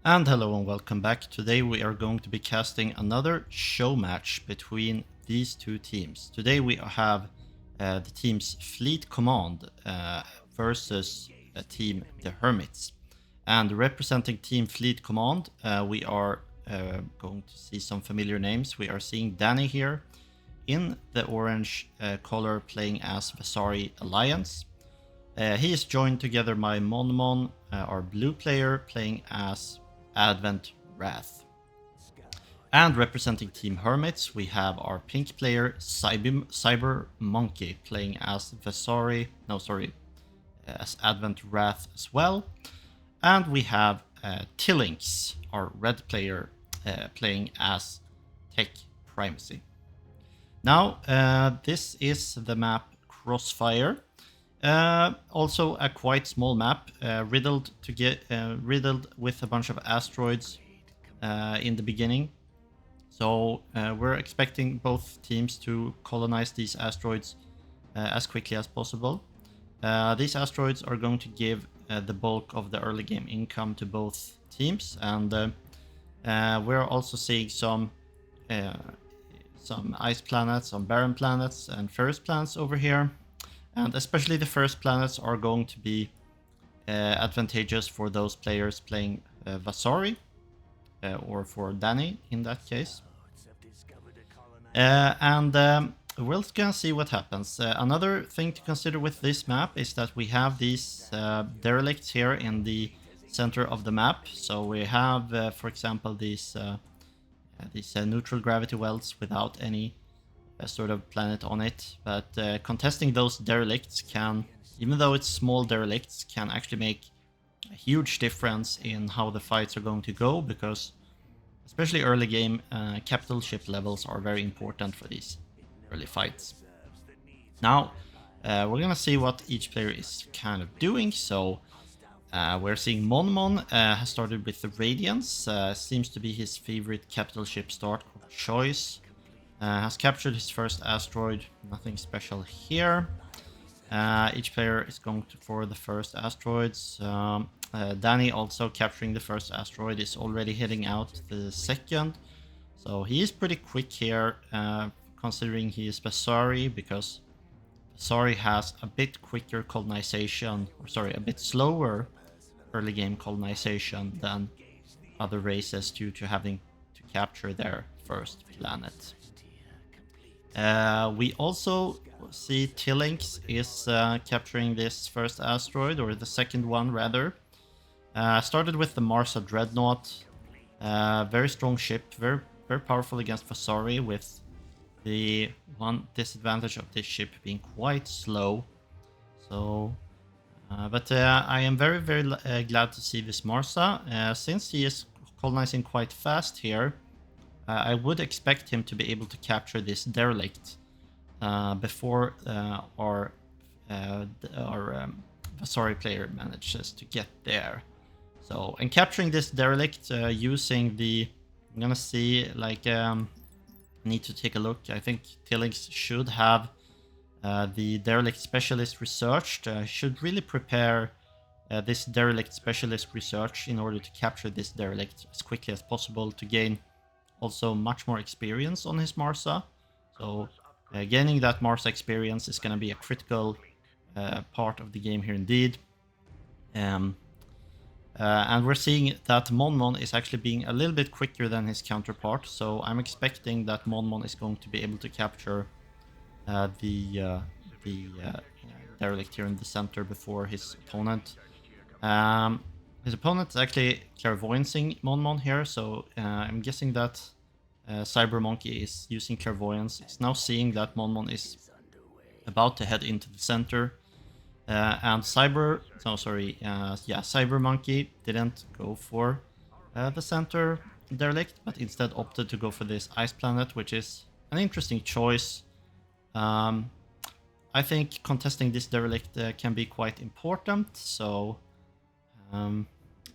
And hello and welcome back. Today we are going to be casting another show match between these two teams. Today we have the teams Fleet Command versus team the Hermits. And representing team Fleet Command, we are going to see some familiar names. We are seeing Danny here in the orange color playing as Vasari Alliance. He is joined together by Monmon, our blue player, playing as Advent Wrath. And representing Team Hermits, we have our pink player Cyber Monkey playing as as Advent Wrath as well. And we have Tillings, our red player, playing as Tech Primacy. Now, this is the map Crossfire. Also a quite small map, riddled with a bunch of asteroids in the beginning. So we're expecting both teams to colonize these asteroids as quickly as possible. These asteroids are going to give the bulk of the early game income to both teams, and we're also seeing some ice planets, some barren planets, and ferrous planets over here. And especially the first planets are going to be advantageous for those players playing Vasari, or for Danny in that case. We're gonna see what happens. Another thing to consider with this map is that we have these derelicts here in the center of the map. So we have, for example, these neutral gravity wells without any sort of planet on it, but contesting those derelicts can, even though it's small derelicts, can actually make a huge difference in how the fights are going to go, because especially early game, capital ship levels are very important for these early fights. Now, we're gonna see what each player is kind of doing. So we're seeing Monmon has started with the Radiance, seems to be his favorite capital ship start of choice. Has captured his first asteroid, nothing special here. Each player is going for the first asteroids. Danny also capturing the first asteroid, is already heading out the second. So he is pretty quick here, considering he is Vasari, because Vasari has a bit quicker colonization, a bit slower early game colonization than other races due to having to capture their first planet. We also see Tillings is capturing this first asteroid, or the second one rather. Started with the Marsa Dreadnought. Very strong ship, very powerful against Vasari, with the one disadvantage of this ship being quite slow. So, but I am very glad to see this Marsa, since he is colonizing quite fast here. I would expect him to be able to capture this derelict before our Vasari player manages to get there. So, and capturing this derelict using the, I'm gonna see, like, I need to take a look. I think Tillings should have the derelict specialist researched. Should really prepare this derelict specialist research in order to capture this derelict as quickly as possible, to gain also much more experience on his Marsa. So gaining that Marsa experience is going to be a critical part of the game here indeed. And we're seeing that Monmon is actually being a little bit quicker than his counterpart, so I'm expecting that Monmon is going to be able to capture the derelict here in the center before his opponent. His opponent is actually clairvoyancing Monmon here, so I'm guessing that Cyber Monkey is using clairvoyance. He's now seeing that Monmon is about to head into the center, and Cyber Monkey didn't go for the center derelict, but instead opted to go for this ice planet, which is an interesting choice. I think contesting this derelict can be quite important, so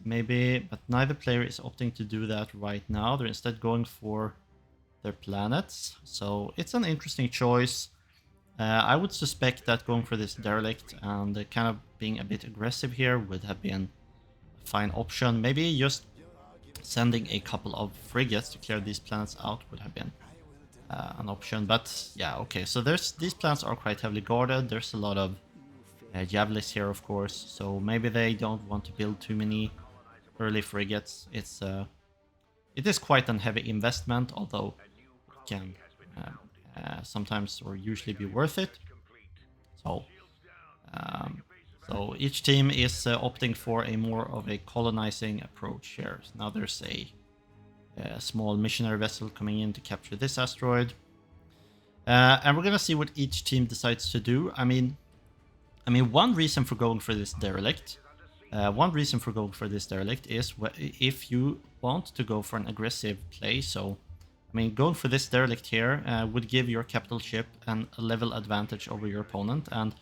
maybe, but neither player is opting to do that right now. They're instead going for their planets, so it's an interesting choice. I would suspect that going for this derelict and kind of being a bit aggressive here would have been a fine option. Maybe just sending a couple of frigates to clear these planets out would have been an option. But yeah, okay, so these planets are quite heavily guarded. There's a lot of javelins here, of course, so maybe they don't want to build too many early frigates. It is quite a heavy investment, although it can sometimes or usually be worth it. So um, so each team is opting for a more of a colonizing approach here. Now there's a small missionary vessel coming in to capture this asteroid. And we're gonna see what each team decides to do. I mean, one reason for going for this derelict, is if you want to go for an aggressive play. So, I mean, going for this derelict here would give your capital ship a level advantage over your opponent. And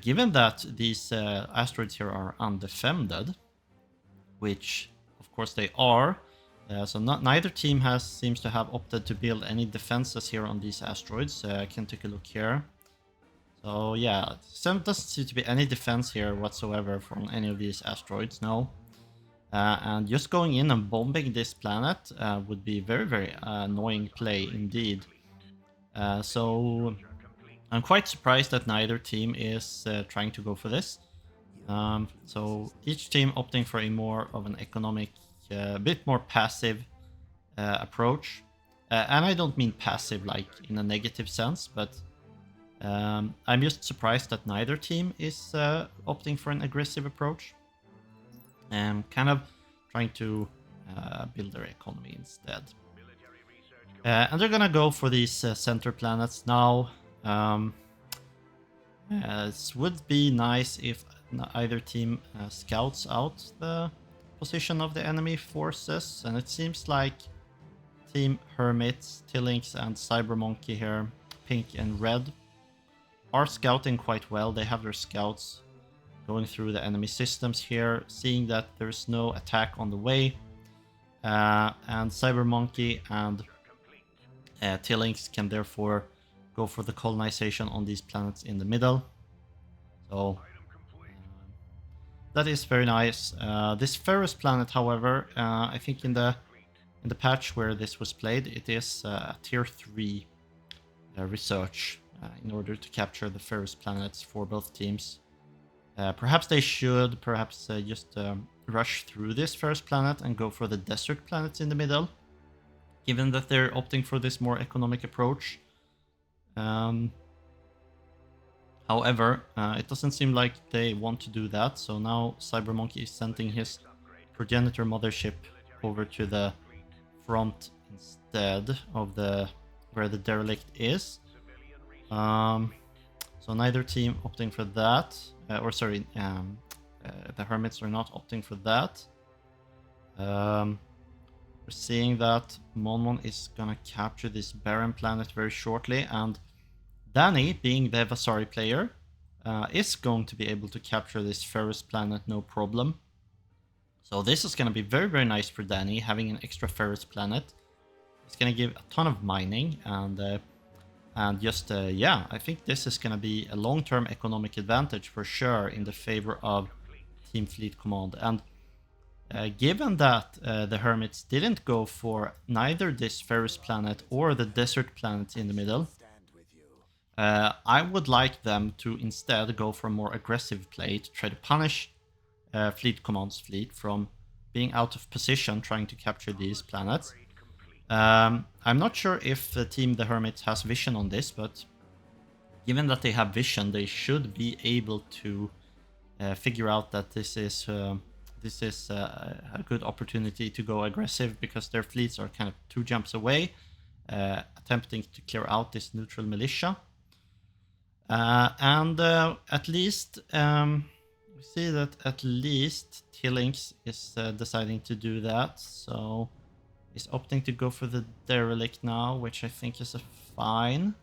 given that these asteroids here are undefended, which of course they are, so neither team seems to have opted to build any defenses here on these asteroids. I can take a look here. So yeah, there doesn't seem to be any defense here whatsoever from any of these asteroids, no. And just going in and bombing this planet would be very, very annoying play indeed. So I'm quite surprised that neither team is trying to go for this. So each team opting for a more of an economic, bit more passive approach. And I don't mean passive like in a negative sense, but I'm just surprised that neither team is opting for an aggressive approach. And kind of trying to build their economy instead. And they're gonna go for these center planets now. It would be nice if either team scouts out the position of the enemy forces, and it seems like Team Hermits, Tillings, and Cybermonkey here, pink and red, are scouting quite well. They have their scouts going through the enemy systems here, seeing that there's no attack on the way, and Cybermonkey and Tillings can therefore go for the colonization on these planets in the middle. So that is very nice. This Ferrous planet, however, I think in the patch where this was played, it is tier 3 research in order to capture the Ferrous planets for both teams. Perhaps they should just rush through this Ferrous planet and go for the desert planets in the middle, given that they're opting for this more economic approach. However, it doesn't seem like they want to do that, so now Cybermonkey is sending his progenitor mothership over to the front instead of where the derelict is. So neither team opting for that, the Hermits are not opting for that. We're seeing that Monmon is gonna capture this barren planet very shortly, and Danny, being the Vasari player, is going to be able to capture this Ferrous planet no problem. So this is going to be very, very nice for Danny, having an extra Ferrous planet. It's going to give a ton of mining, and just, yeah, I think this is going to be a long-term economic advantage for sure in the favor of Team Fleet Command. And given that the Hermits didn't go for neither this Ferrous planet or the desert planet in the middle, I would like them to instead go for a more aggressive play to try to punish Fleet Command's fleet from being out of position trying to capture these planets. I'm not sure if the team The Hermits has vision on this, but given that they have vision, they should be able to figure out that this is a good opportunity to go aggressive, because their fleets are kind of 2 jumps away, attempting to clear out this neutral militia. And at least we see that at least Tillings is deciding to do that, so he's opting to go for the derelict now, which I think is a fine,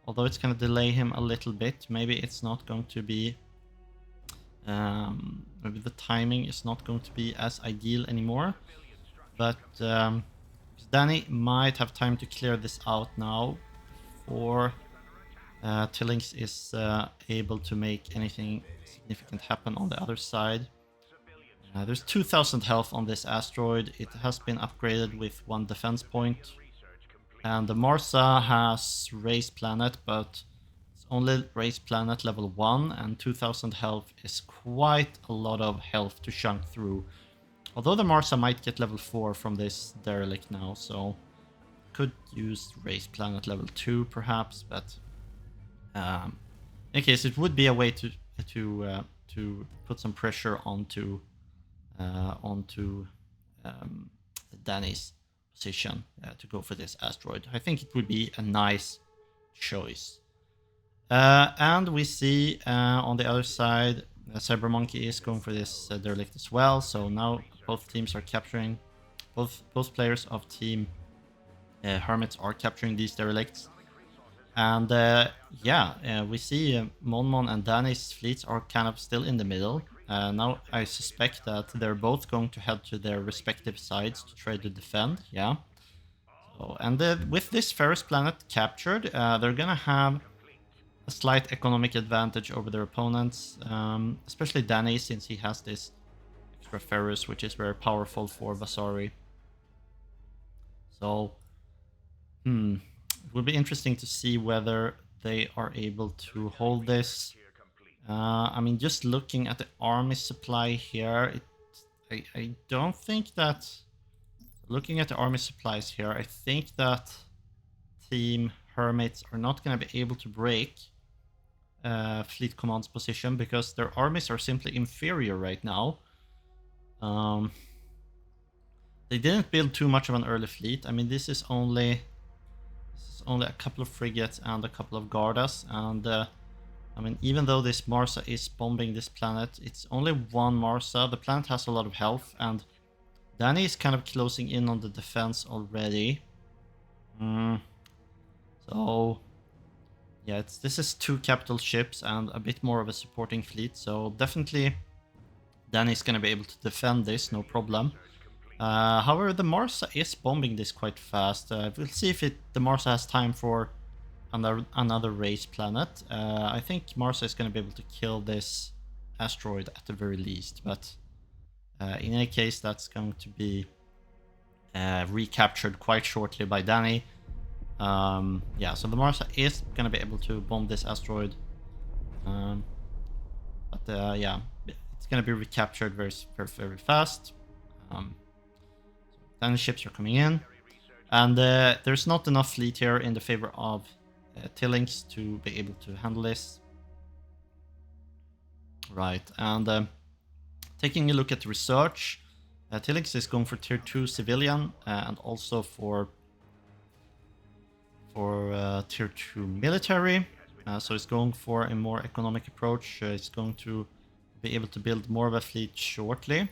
although it's going to delay him a little bit. Maybe it's not going to be maybe the timing is not going to be as ideal anymore, but Danny might have time to clear this out now before Tillings is able to make anything significant happen on the other side. There's 2000 health on this asteroid. It has been upgraded with 1 defense point. And the Marsa has raised planet, but it's only raised planet level 1, and 2000 health is quite a lot of health to chunk through. Although the Marsa might get level 4 from this derelict now, so could use raised planet level 2 perhaps, but in any case, it would be a way to put some pressure onto Danny's position to go for this asteroid. I think it would be a nice choice. And we see on the other side, Cybermonkey is going for this derelict as well. So now both teams are capturing, both players of team Hermits are capturing these derelicts. And we see Monmon and Danny's fleets are kind of still in the middle. Now I suspect that they're both going to head to their respective sides to try to defend. Yeah. So, and with this Ferris planet captured, they're gonna have a slight economic advantage over their opponents, especially Danny, since he has this extra Ferris, which is very powerful for Vasari. So, it will be interesting to see whether they are able to hold this. I mean, just looking at the army supply here, I don't think that... Looking at the army supplies here, I think that Team Hermits are not going to be able to break Fleet Command's position because their armies are simply inferior right now. They didn't build too much of an early fleet. I mean, this is only a couple of frigates and a couple of Gardas, and I mean, even though this Marsa is bombing this planet, it's only one Marsa. The planet has a lot of health, and Danny is kind of closing in on the defense already. So, yeah, this is 2 capital ships and a bit more of a supporting fleet, so definitely Danny's gonna be able to defend this, no problem. However, the Marsa is bombing this quite fast. We'll see if the Marsa has time for another race planet. I think Marsa is going to be able to kill this asteroid at the very least, but in any case, that's going to be recaptured quite shortly by Danny. Yeah, so the Marsa is going to be able to bomb this asteroid, but yeah, it's going to be recaptured very, very, very fast. Then the ships are coming in, and there's not enough fleet here in the favor of Tillings to be able to handle this. Right, and taking a look at the research, Tillings is going for tier 2 civilian and also for tier 2 military. So it's going for a more economic approach. It's going to be able to build more of a fleet shortly.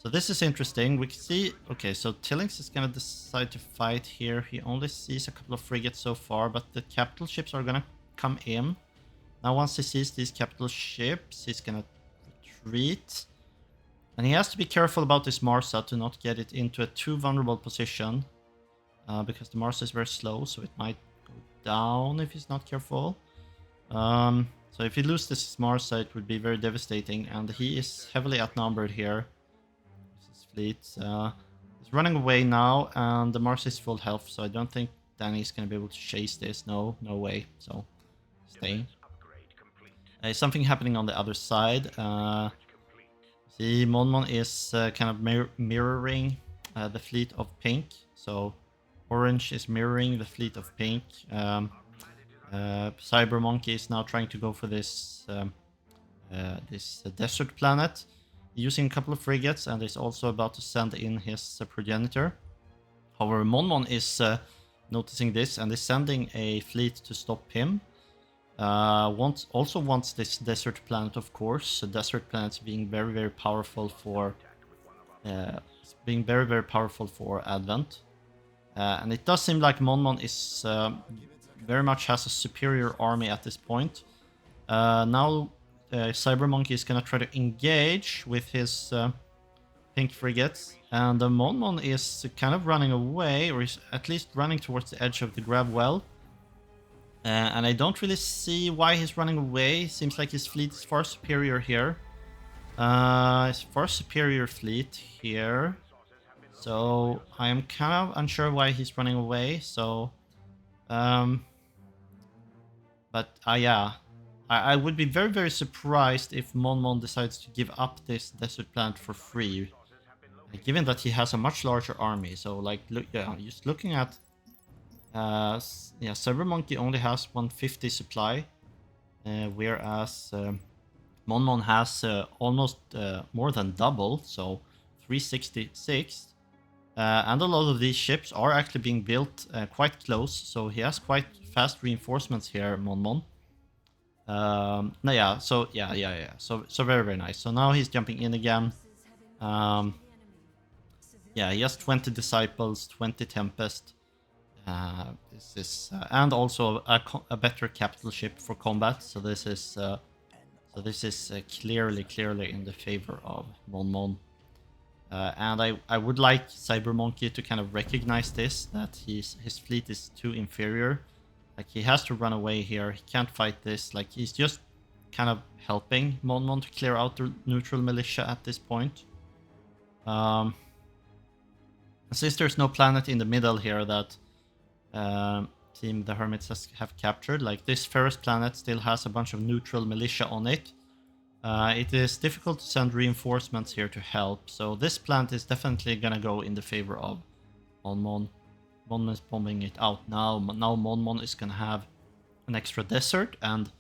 So this is interesting. We can see, okay, so Tillings is going to decide to fight here. He only sees a couple of frigates so far, but the capital ships are going to come in. Now once he sees these capital ships, he's going to retreat. And he has to be careful about this Marsa to not get it into a too vulnerable position. Because the Marsa is very slow, so it might go down if he's not careful. So if he loses this Marsa, it would be very devastating. And he is heavily outnumbered here. He's running away now, and the Mars is full health, so I don't think Danny's gonna be able to chase this. No way. So stay. Something happening on the other side. See, Monmon is kind of mirroring the fleet of Pink. So Orange is mirroring the fleet of Pink. Cybermonkey is now trying to go for this desert planet, using a couple of frigates, and is also about to send in his progenitor. However, Monmon is noticing this and is sending a fleet to stop him. Also wants this desert planet, of course. So desert planets being very, very powerful for Advent. And it does seem like Monmon is very much has a superior army at this point. Now Cybermonkey is gonna try to engage with his pink frigates, and Monmon is kind of running away, or is at least running towards the edge of the grab well. And I don't really see why he's running away. Seems like his fleet is far superior here. It's for superior fleet here. So I am kind of unsure why he's running away. So, but yeah, I would be very, very surprised if Mon decides to give up this desert planet for free, given that he has a much larger army. So, like, look, yeah, just looking at, yeah, Cybermonkey only has 150 supply, whereas Mon has almost more than double, so 366. And a lot of these ships are actually being built quite close, so he has quite fast reinforcements here, Mon. No, yeah, so yeah. So very, very nice. So now he's jumping in again. Yeah, he has 20 Disciples, 20 Tempest. This is and also a better capital ship for combat. So this is clearly in the favor of Mon. And I would like Cybermonkey to kind of recognize this, that his fleet is too inferior. Like, he has to run away here. He can't fight this. Like, he's just kind of helping Mon to clear out the neutral militia at this point. Since there's no planet in the middle here that Team the Hermits have captured, like, this Ferris planet still has a bunch of neutral militia on it. It is difficult to send reinforcements here to help, so this planet is definitely gonna go in the favor of Mon. Mon is bombing it out now. Now Mon is gonna have an extra desert, and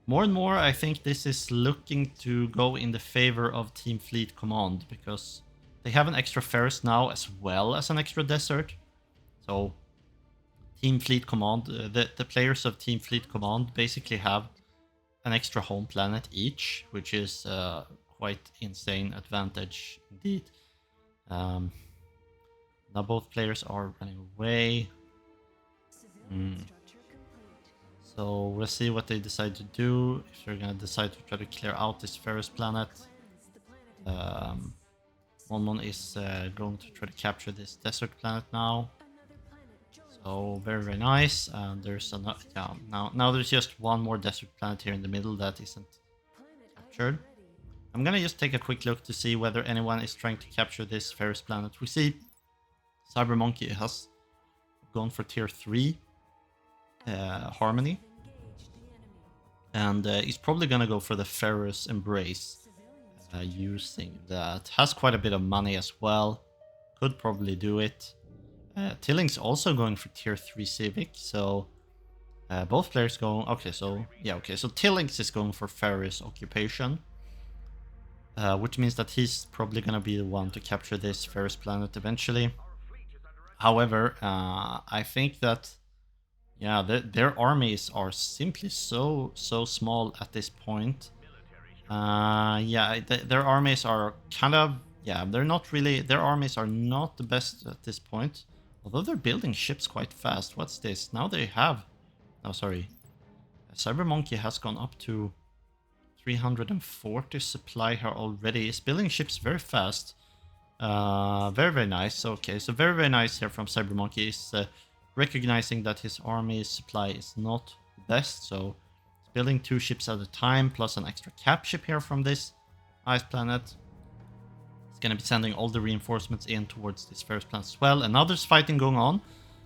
more I think this is looking to go in the favor of Team Fleet Command, because they have an extra Ferris now as well as an extra desert. So Team Fleet Command, the players of Team Fleet Command basically have an extra home planet each, which is quite insane advantage indeed. Now both players are running away. So we'll see what they decide to do. If they're gonna decide to try to clear out this Ferris planet. Mon is going to try to capture this desert planet now. So very, very nice. And there's another. Yeah, now there's just one more desert planet here in the middle that isn't captured. I'm gonna just take a quick look to see whether anyone is trying to capture this Ferris planet. We see Cybermonkey has gone for tier 3 Harmony, and he's probably gonna go for the Ferris Embrace, using that. Has quite a bit of money as well, could probably do it. Tilling's also going for tier 3 Civic, so both players go. Okay, so Tillings is going for Ferris Occupation, which means that he's probably gonna be the one to capture this Ferris planet eventually. However, I think that, yeah, their armies are simply so small at this point. Yeah, their armies are kind of, yeah, they're not really, their armies are not the best at this point. Although they're building ships quite fast. What's this? Now they have, oh sorry, Cybermonkey has gone up to 340 supply here already. It's building ships very fast. Very, very nice. Okay, so very, very nice here from Cybermonkey. Is recognizing that his army supply is not the best, so he's building 2 ships at a time, plus an extra cap ship here from this ice planet. He's gonna be sending all the reinforcements in towards this Ferris planet as well, and now there's fighting going on.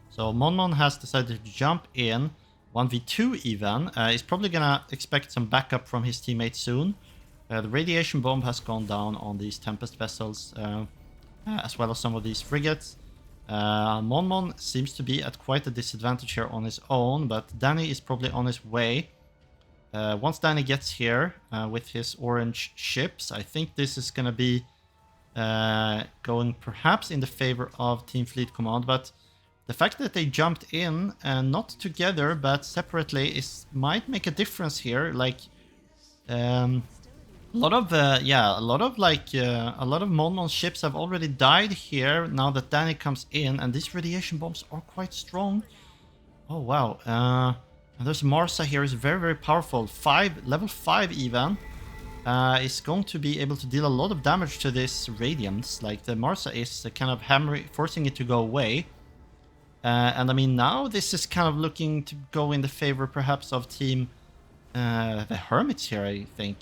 So Mon has decided to jump in 1v2 even. He's probably gonna expect some backup from his teammates soon. The radiation bomb has gone down on these Tempest vessels, as well as some of these frigates. Mon seems to be at quite a disadvantage here on his own, but Danny is probably on his way. Once Danny gets here with his orange ships, I think this is going to be going perhaps in the favor of Team Fleet Command, but the fact that they jumped in, not together but separately, might make a difference here. Like, a lot of Monmon's ships have already died here now that Danny comes in, and these radiation bombs are quite strong. Oh wow! And there's Marsa here, is very, very powerful. Level 5 even. Is going to be able to deal a lot of damage to this Radiance. Like, the Marsa is kind of forcing it to go away. And I mean, now this is kind of looking to go in the favor perhaps of Team the Hermits here, I think.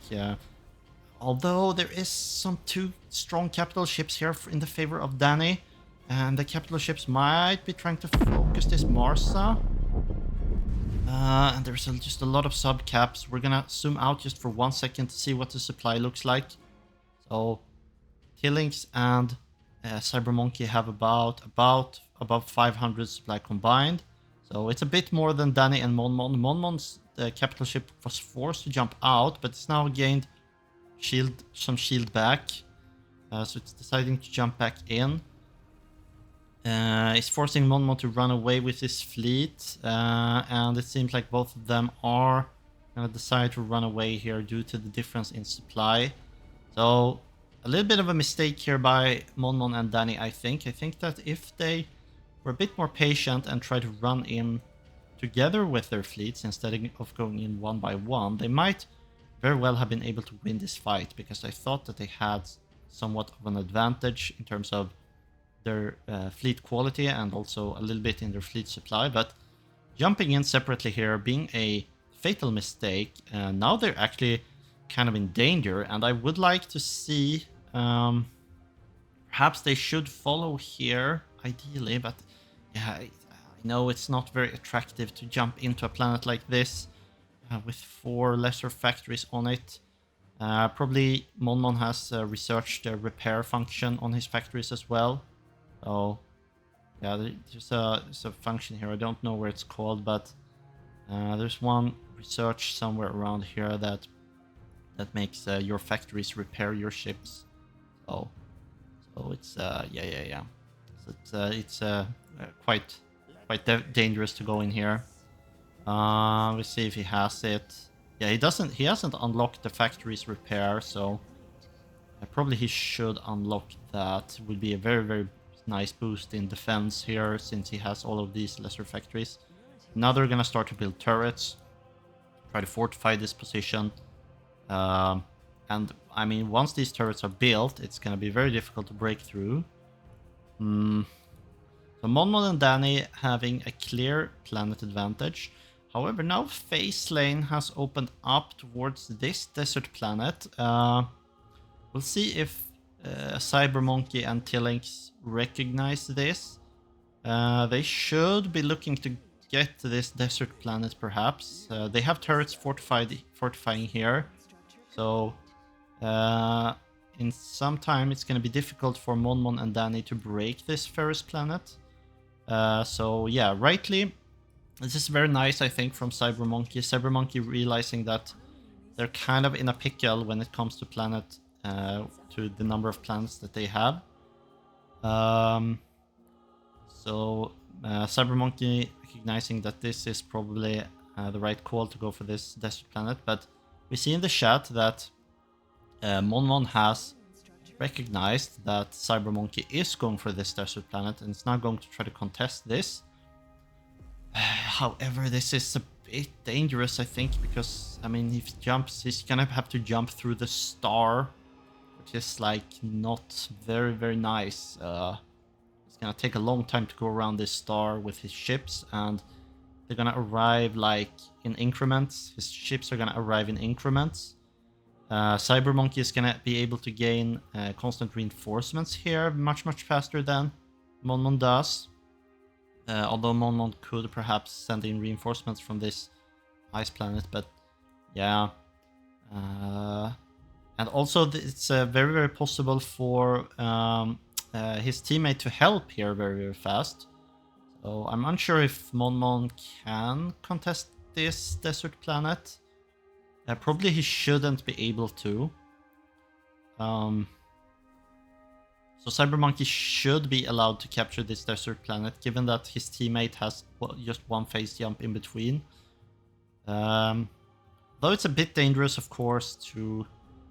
Although there is some two strong capital ships here in the favor of Danny. And the capital ships might be trying to focus this Marsa. And there's just a lot of sub-caps. We're gonna zoom out just for 1 second to see what the supply looks like. So, Tillings and Cybermonkey have about above 500 supply combined. So it's a bit more than Danny and Monmon. Monmon's capital ship was forced to jump out, but it's now gained some shield back. So it's deciding to jump back in. It's forcing Monmon to run away with his fleet, and it seems like both of them are gonna decide to run away here due to the difference in supply. So a little bit of a mistake here by Monmon and Danny, I think. I think that if they were a bit more patient and try to run in together with their fleets instead of going in one by one, they might very well have been able to win this fight, because I thought that they had somewhat of an advantage in terms of their fleet quality and also a little bit in their fleet supply. But jumping in separately here being a fatal mistake, now they're actually kind of in danger, and I would like to see perhaps they should follow here ideally, but yeah, I know it's not very attractive to jump into a planet like this with 4 lesser factories on it. Probably Monmon has researched the repair function on his factories as well. So yeah, there's a function here. I don't know where it's called, but there's one research somewhere around here that makes your factories repair your ships. So it's yeah. So it's quite dangerous to go in here. Let's see if he has it. Yeah, he hasn't unlocked the factories repair, so probably he should unlock that. It would be a very nice boost in defense here, since he has all of these lesser factories. Now they're gonna start to build turrets, try to fortify this position. And I mean, once these turrets are built, it's gonna be very difficult to break through. So Monmon and Danny having a clear planet advantage. However, now Phase Lane has opened up towards this desert planet. We'll see if Cybermonkey and Tillings recognize this. They should be looking to get to this desert planet, perhaps. They have turrets fortifying here. So in some time it's going to be difficult for Monmon and Danny to break this Ferris planet. So yeah, rightly, this is very nice, I think, from Cybermonkey. Cybermonkey realizing that they're kind of in a pickle when it comes to to the number of planets that they have. So Cybermonkey recognizing that this is probably the right call to go for this desert planet, but we see in the chat that Monmon has recognized that Cybermonkey is going for this desert planet and is now going to try to contest this. However, this is a bit dangerous, I think, because I mean, if he jumps, he's gonna have to jump through the star, which is like not very nice. It's gonna take a long time to go around this star with his ships, and they're gonna arrive like in increments. His ships are gonna arrive in increments. Cybermonkey is gonna be able to gain constant reinforcements here much faster than Monmon does. Although Monmon could perhaps send in reinforcements from this ice planet, but yeah. And also it's very possible for his teammate to help here very fast. So I'm unsure if Monmon can contest this desert planet. Probably he shouldn't be able to. So Cybermonkey should be allowed to capture this desert planet, given that his teammate has just one phase jump in between. Though it's a bit dangerous, of course,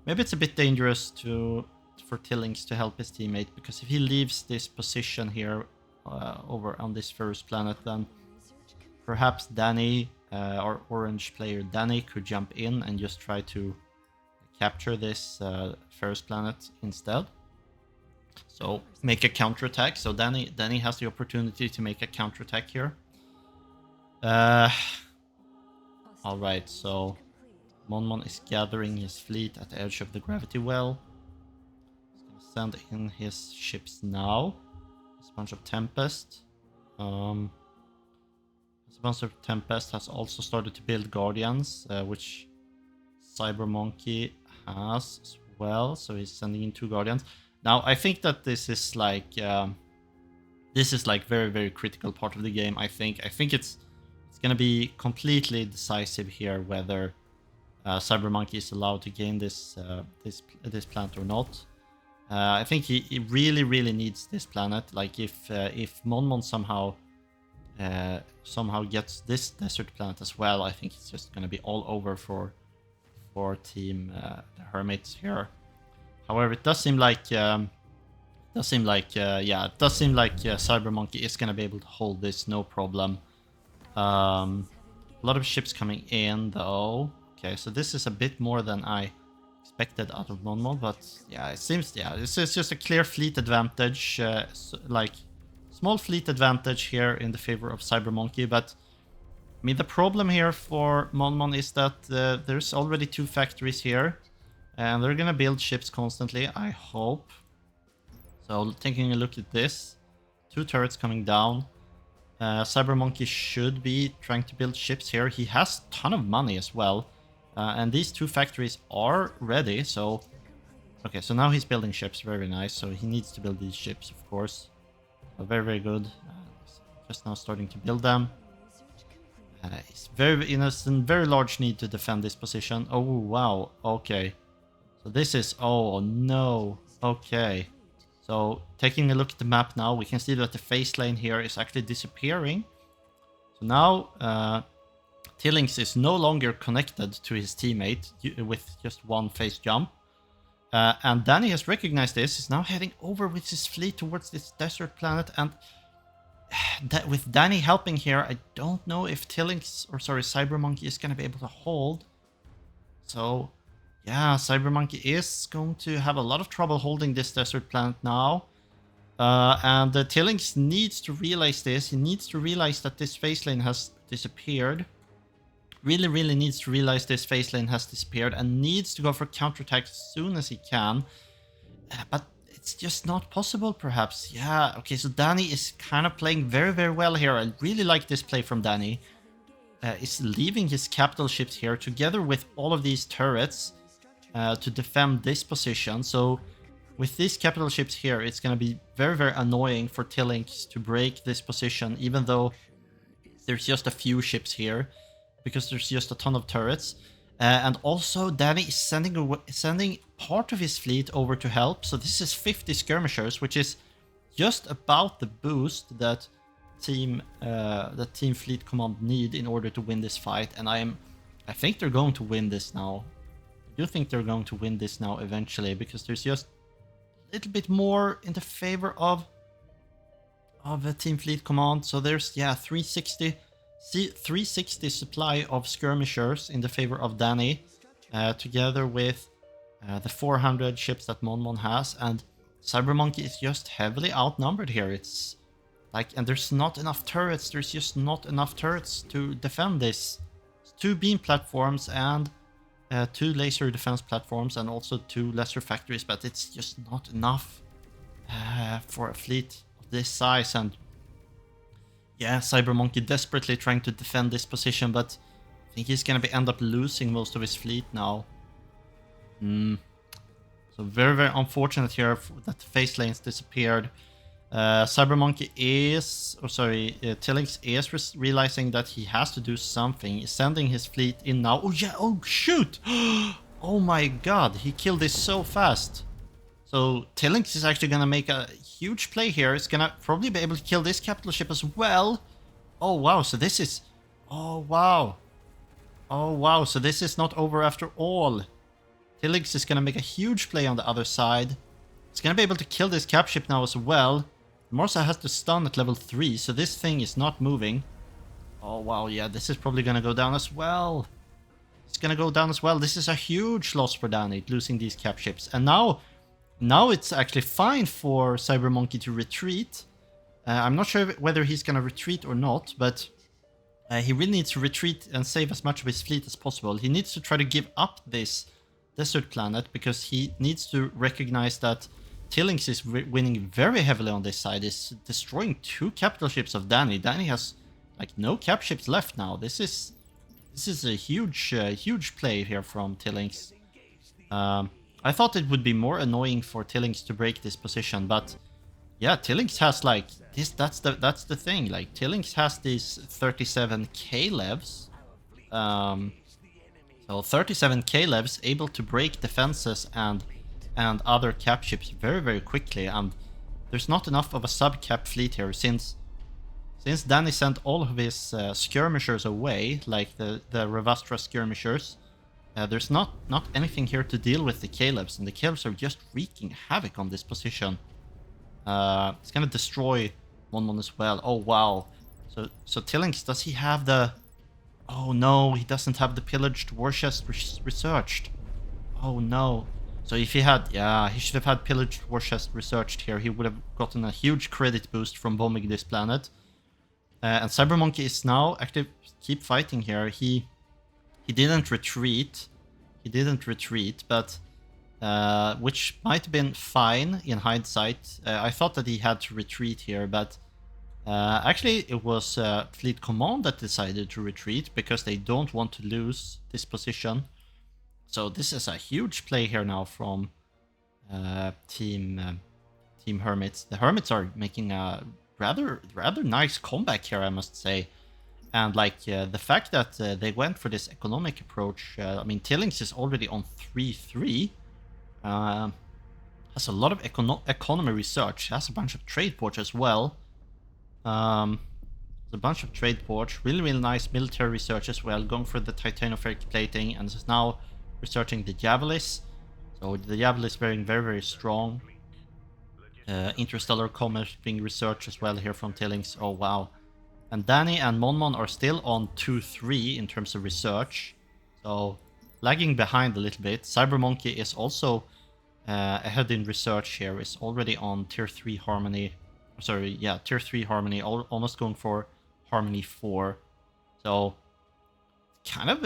maybe it's a bit dangerous for Tillings to help his teammate, because if he leaves this position here over on this first planet, then perhaps Danny, or orange player Danny, could jump in and just try to capture this first planet instead. So make a counterattack. So Danny has the opportunity to make a counterattack here. All right, so Monmon is gathering his fleet at the edge of the gravity well. He's gonna send in his ships now. There's a bunch of Tempest. There's a bunch of Tempest has also started to build Guardians, which Cyber Monkey has as well. So he's sending in 2 Guardians. Now I think that this is like very, very critical part of the game. I think it's gonna be completely decisive here whether Cyber Monkey is allowed to gain this planet or not. I think he really, really needs this planet. Like if Monmon somehow gets this desert planet as well, I think it's just gonna be all over for team the Hermits here. However, it does seem like Cyber Monkey is gonna be able to hold this no problem. A lot of ships coming in though. Okay, so this is a bit more than I expected out of Monmon, but yeah, it seems this is just a clear fleet advantage, like small fleet advantage here in the favor of Cyber Monkey. But I mean, the problem here for Monmon is that there's already 2 factories here, and they're gonna build ships constantly, I hope. So taking a look at this, 2 turrets coming down. Cyber Monkey should be trying to build ships here. He has a ton of money as well. And these 2 factories are ready, so... Okay, so now he's building ships, very nice. So he needs to build these ships, of course. Very, very good. Just now starting to build them. He's very in a very large need to defend this position. Oh, wow. Okay. So this is... Oh, no. Okay. So taking a look at the map now, we can see that the phase lane here is actually disappearing. So now Tillings is no longer connected to his teammate with just 1 phase jump. And Danny has recognized this, is now heading over with his fleet towards this desert planet. And with Danny helping here, I don't know if Cyber Monkey is going to be able to hold. So yeah, Cyber Monkey is going to have a lot of trouble holding this desert planet now. And Tillings needs to realize this. He needs to realize that this phase lane has disappeared. Really, really needs to realize this phase lane has disappeared and needs to go for counterattack as soon as he can. But it's just not possible, perhaps. Yeah, okay, so Danny is kind of playing very, very well here. I really like this play from Danny. Is leaving his capital ships here together with all of these turrets to defend this position. So with these capital ships here, it's going to be very, very annoying for Tillings to break this position, even though there's just a few ships here, because there's just a ton of turrets. And also Danny is sending part of his fleet over to help. So this is 50 skirmishers, which is just about the boost that Team Fleet Command need in order to win this fight. And I think they're going to win this now. I do think they're going to win this now eventually, because there's just a little bit more in the favor of Team Fleet Command. So there's 360 supply of skirmishers in the favor of Danny, together with the 400 ships that Monmon has, and Cyber Monkey is just heavily outnumbered here. It's like, and there's not enough turrets. There's just not enough turrets to defend this. It's 2 beam platforms and 2 laser defense platforms, and also 2 lesser factories, but it's just not enough for a fleet of this size. And yeah, Cyber Monkey desperately trying to defend this position, but I think he's gonna end up losing most of his fleet now. So very, very unfortunate here that the phase lanes disappeared. Cyber Monkey is, Tillings is realizing that he has to do something. He's sending his fleet in now. Oh yeah, oh shoot! Oh my god, he killed this so fast. So Tillings is actually gonna make a huge play here. He's gonna probably be able to kill this capital ship as well. Oh wow, so this is... Oh wow. Oh wow, so this is not over after all. Tillings is gonna make a huge play on the other side. He's gonna be able to kill this cap ship now as well. Morsa has to stun at level 3, so this thing is not moving. Oh wow, yeah, this is probably gonna go down as well. It's gonna go down as well. This is a huge loss for Danny, losing these cap ships. And now it's actually fine for Cyber Monkey to retreat. I'm not sure whether he's gonna retreat or not, but He really needs to retreat and save as much of his fleet as possible. He needs to try to give up this desert planet because he needs to recognize that Tillings is winning very heavily on this side. Is destroying 2 capital ships of Danny. Danny has like no cap ships left now. This is a huge play here from Tillings. I thought it would be more annoying for Tillings to break this position, but yeah, Tillings has like this. That's the thing. Like Tillings has these 37 Kalevs. So 37 Kalevs able to break defenses and other cap ships very quickly, and there's not enough of a sub-cap fleet here since Danny sent all of his skirmishers away, like the Ravastra skirmishers. There's not anything here to deal with the Kalevs, and the Kalevs are just wreaking havoc on this position. It's gonna destroy Mon as well. Oh wow! So Tillings, does he have the? Oh no, he doesn't have the pillaged war chest researched. Oh no. So if he had, yeah, he should have had pillaged war chest researched here. He would have gotten a huge credit boost from bombing this planet. And Cybermonkey is now active. Keep fighting here. He didn't retreat. He didn't retreat, but which might have been fine in hindsight. I thought that he had to retreat here, but actually it was Fleet Command that decided to retreat because they don't want to lose this position. So this is a huge play here now from Team Hermits. The Hermits are making a rather nice comeback here, I must say. And like the fact that they went for this economic approach, I mean, Tillings is already on 3-3. Has a lot of economy research. Has a bunch of trade ports as well. A bunch of trade ports. Really nice military research as well. Going for the titanopheric plating, and is now researching the Javelis. So the Javelis being very strong. Interstellar commerce being researched as well here from Tillings. Oh wow. And Danny and Mon are still on 2-3 in terms of research. So lagging behind a little bit. Cybermonkey is also ahead in research here. Is already on tier 3 harmony. Sorry, yeah, tier 3 harmony. Almost going for harmony 4. So kind of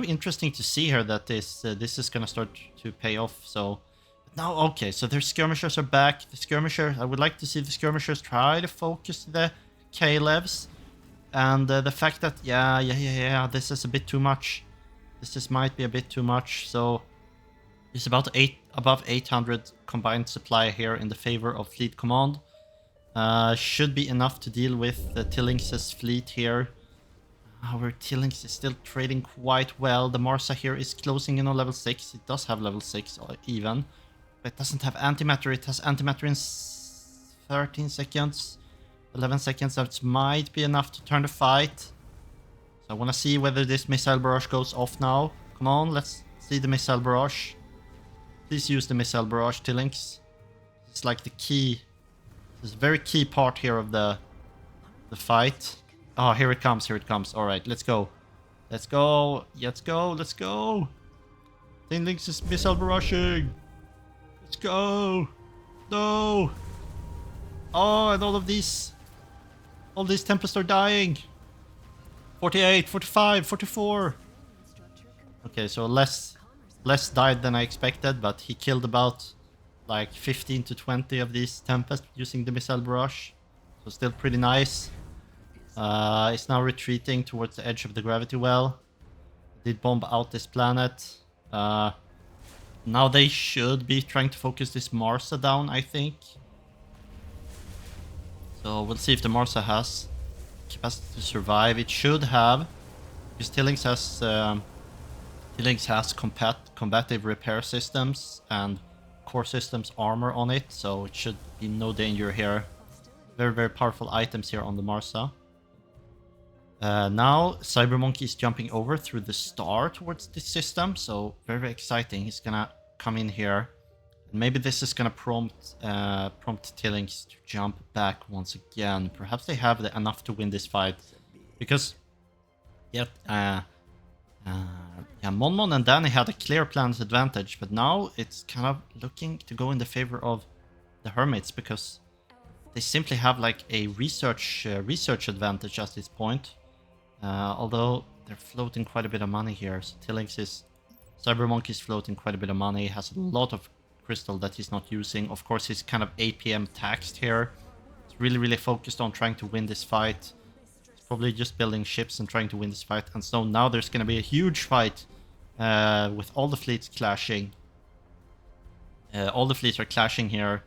interesting to see here that this is gonna start to pay off. So now, okay, so their skirmishers are back. The skirmisher, I would like to see the skirmishers try to focus the Kalevs. And the fact that, yeah, this is a bit too much. This might be a bit too much. So it's about above 800 combined supply here in the favor of Fleet Command. Should be enough to deal with Tillings' fleet here. Our Tillings is still trading quite well. The Marsa here is closing in on level 6. It does have level 6 even. But it doesn't have antimatter. It has antimatter in 13 seconds. 11 seconds. That might be enough to turn the fight. So I want to see whether this missile barrage goes off now. Come on, let's see the missile barrage. Please use the missile barrage, Tillings. It's like the key. This is a very key part here of the fight. Oh, here it comes, here it comes. Alright, let's go. Let's go. Let's go. Let's go. Tillings is missile barraging. Let's go. No. Oh, and all these Tempests are dying. 48, 45, 44. Okay, so less died than I expected, but he killed about like 15 to 20 of these Tempests using the missile barrage. So still pretty nice. It's now retreating towards the edge of the gravity well. Did bomb out this planet. Now they should be trying to focus this Marsa down, I think. So we'll see if the Marsa has capacity to survive. It should have, because Tillings has combative repair systems and core systems armor on it, so it should be no danger here. Very powerful items here on the Marsa. Now Cybermonkey is jumping over through the star towards this system, so very exciting. He's gonna come in here. Maybe this is gonna prompt Tillings to jump back once again. Perhaps they have enough to win this fight, because Mon and Danny had a clear plan's advantage, but now it's kind of looking to go in the favor of the Hermits, because they simply have like a research advantage at this point. Although they're floating quite a bit of money here. So Tillings is... Cybermonk is floating quite a bit of money. Has a lot of crystal that he's not using. Of course, he's kind of APM taxed here. He's really, really focused on trying to win this fight. He's probably just building ships and trying to win this fight. And so now there's going to be a huge fight with all the fleets clashing. All the fleets are clashing here.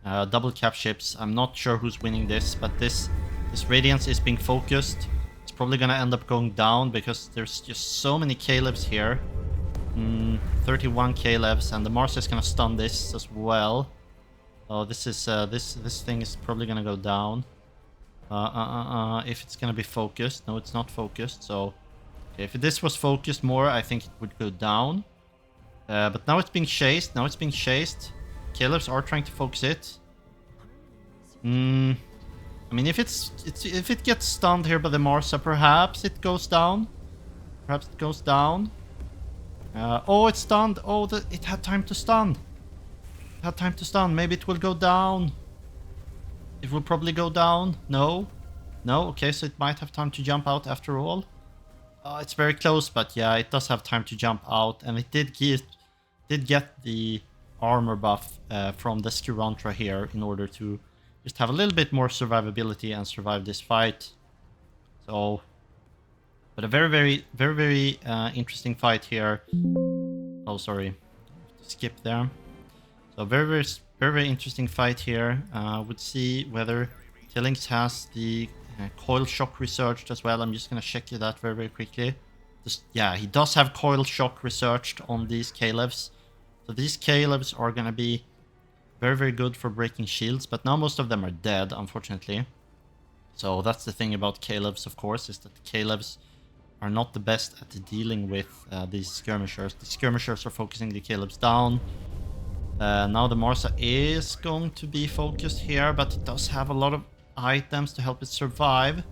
Double cap ships. I'm not sure who's winning this, but this Radiance is being focused. It's probably going to end up going down because there's just so many Calebs here. 31 Calebs, and the Mars is going to stun this as well. Oh, this is this thing is probably going to go down. If it's going to be focused. No, it's not focused. So okay, if this was focused more, I think it would go down. But now it's being chased. Now it's being chased. Calebs are trying to focus it. I mean, if it gets stunned here by the Marsa, perhaps it goes down. Perhaps it goes down. Oh, it's stunned. Oh, it had time to stun. It had time to stun. Maybe it will go down. It will probably go down. No. No, okay, so it might have time to jump out after all. It's very close, but yeah, it does have time to jump out. And it did get the armor buff from the Skirantra here in order to just have a little bit more survivability and survive this fight. So... But a very interesting fight here. Oh, sorry. Skip there. So very interesting fight here. Would see whether Tillings has the coil shock researched as well. I'm just going to check that very quickly. Yeah, he does have coil shock researched on these Calebs. So these Calebs are going to be very good for breaking shields. But now most of them are dead, unfortunately. So that's the thing about Calebs, of course, is that the Calebs are not the best at dealing with these skirmishers. The skirmishers are focusing the Calebs down. Now the Marsa is going to be focused here, but it does have a lot of items to help it survive. It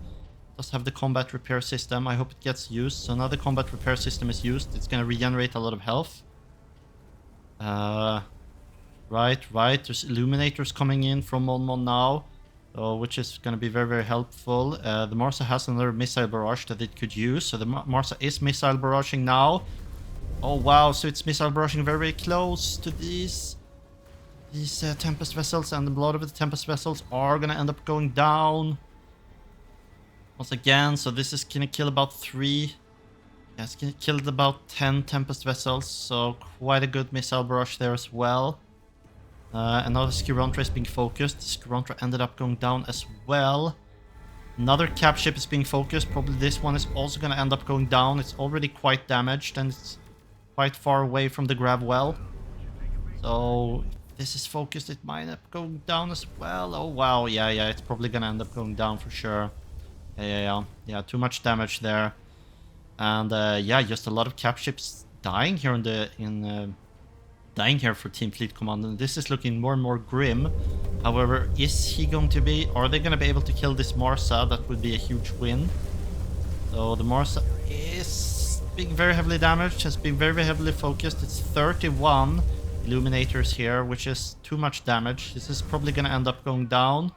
does have the combat repair system. I hope it gets used. So now the combat repair system is used. It's going to regenerate a lot of health. Right. There's illuminators coming in from Mon now. Which is going to be very helpful. The Marsa has another missile barrage that it could use. So the Marsa is missile barraging now. Oh wow, so it's missile barraging very close to these Tempest vessels. And a lot of the Tempest vessels are going to end up going down. Once again, so this is going to kill about 3. Yeah, it's going to kill about 10 Tempest vessels. So quite a good missile barrage there as well. And now the Skirantra is being focused. The Skirantra ended up going down as well. Another cap ship is being focused. Probably this one is also going to end up going down. It's already quite damaged and it's quite far away from the grab well. So if this is focused, it might end up going down as well. Oh wow, yeah, it's probably going to end up going down for sure. Yeah, too much damage there. And yeah, just a lot of cap ships dying here dying here for Team Fleet Command, and this is looking more and more grim. However, are they going to be able to kill this Marsa? That would be a huge win. So the Marsa is being very heavily damaged, has been very heavily focused. It's 31 illuminators here, which is too much damage. This is probably going to end up going down.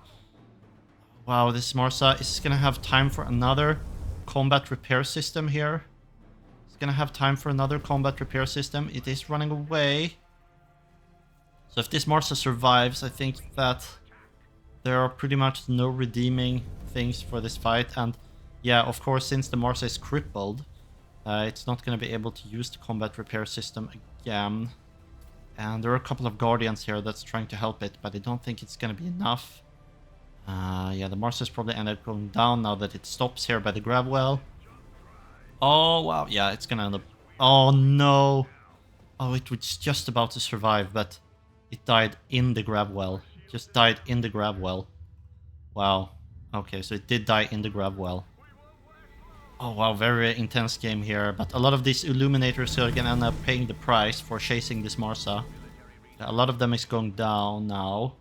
Wow, this Marsa is going to have time for another combat repair system here. It's going to have time for another combat repair system. It is running away. So if this Marsa survives, I think that there are pretty much no redeeming things for this fight. And yeah, of course, since the Marsa is crippled, it's not going to be able to use the combat repair system again. And there are a couple of Guardians here that's trying to help it, but I don't think it's going to be enough. Yeah, the Marsa is probably ended up going down now that it stops here by the grab well. Oh, wow. Yeah, it's going to end up... Oh, no. Oh, it was just about to survive, but it died in the grab well. It just died in the grab well. Wow. Okay, so it did die in the grab well. Oh, wow. Very intense game here. But a lot of these Illuminators are going to end up paying the price for chasing this Marsa. A lot of them is going down now.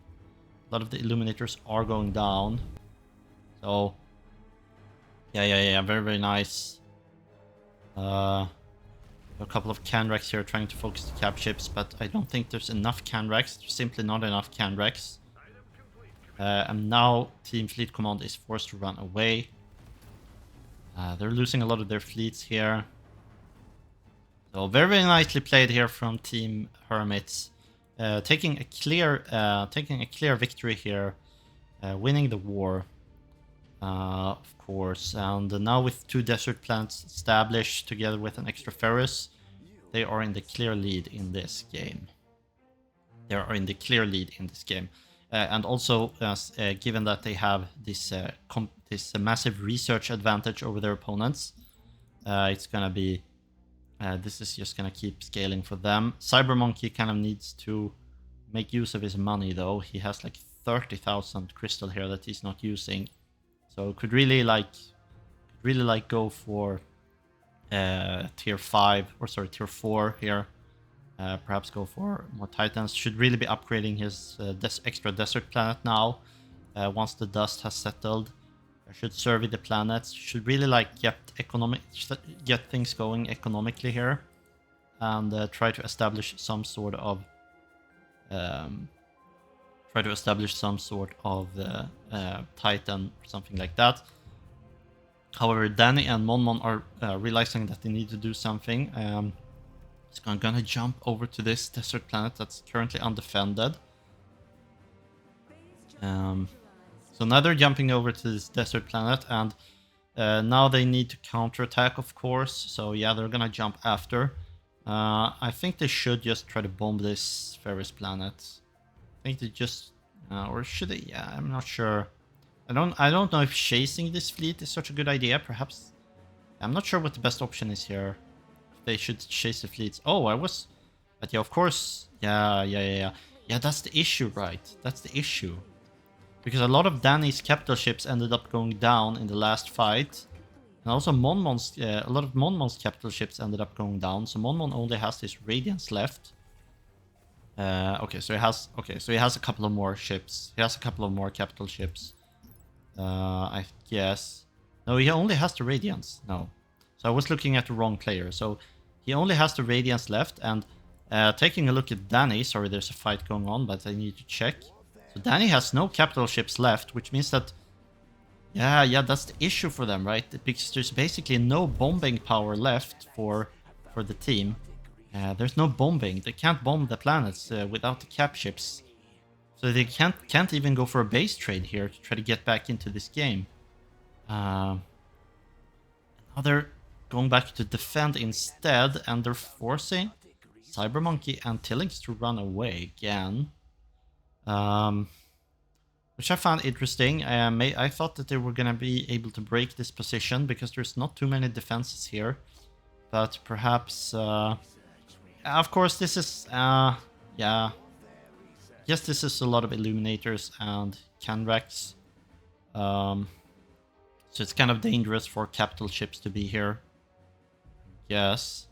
A lot of the Illuminators are going down. So, yeah. Very nice. A couple of Canrex here trying to focus the cap ships, but I don't think there's enough Canrex. There's simply not enough Canrex. And now Team Fleet Command is forced to run away. They're losing a lot of their fleets here. So very, very nicely played here from Team Hermits. Taking a clear victory here. Winning the war. Of course. And now with 2 desert planets established together with an extra Ferris, they are in the clear lead in this game. And also, given that they have this massive research advantage over their opponents, it's gonna be this is just gonna keep scaling for them. Cybermonkey kind of needs to make use of his money though. He has like 30,000 crystal here that he's not using, so could really like go for tier 5 or sorry tier 4 here. Perhaps go for more titans. Should really be upgrading his extra desert planet now. Once the dust has settled, should survey the planets. Should really like get things going economically here, and try to establish some sort of titan or something like that. However, Danny and Monmon are realizing that they need to do something. So I'm gonna jump over to this desert planet that's currently undefended. So now they're jumping over to this desert planet, and now they need to counterattack, of course. So yeah, they're gonna jump after. I think they should just try to bomb this Ferris planet. I think they just, or should they? Yeah, I'm not sure. I don't know if chasing this fleet is such a good idea. Perhaps I'm not sure what the best option is here. They should chase the fleets. Oh, but yeah, of course. Yeah. That's the issue, right? That's the issue. Because a lot of Danny's capital ships ended up going down in the last fight, and also a lot of Monmon's capital ships ended up going down. So Monmon only has his Radiance left. Okay, so he has a couple of more ships. He has a couple of more capital ships. I guess. No, he only has the Radiance. No. So I was looking at the wrong player. So he only has the Radiance left, and taking a look at Danny, sorry, there's a fight going on, but I need to check. So Danny has no capital ships left, which means that, yeah, that's the issue for them, right? Because there's basically no bombing power left for the team. There's no bombing. They can't bomb the planets without the cap ships. So they can't even go for a base trade here to try to get back into this game. Now they're going back to defend instead, and they're forcing Cybermonkey and Tillings to run away again. Which I found interesting. I thought that they were going to be able to break this position because there's not too many defenses here. But perhaps, of course, this is, yeah. Yes, this is a lot of Illuminators and Canrax. So it's kind of dangerous for capital ships to be here. Yes.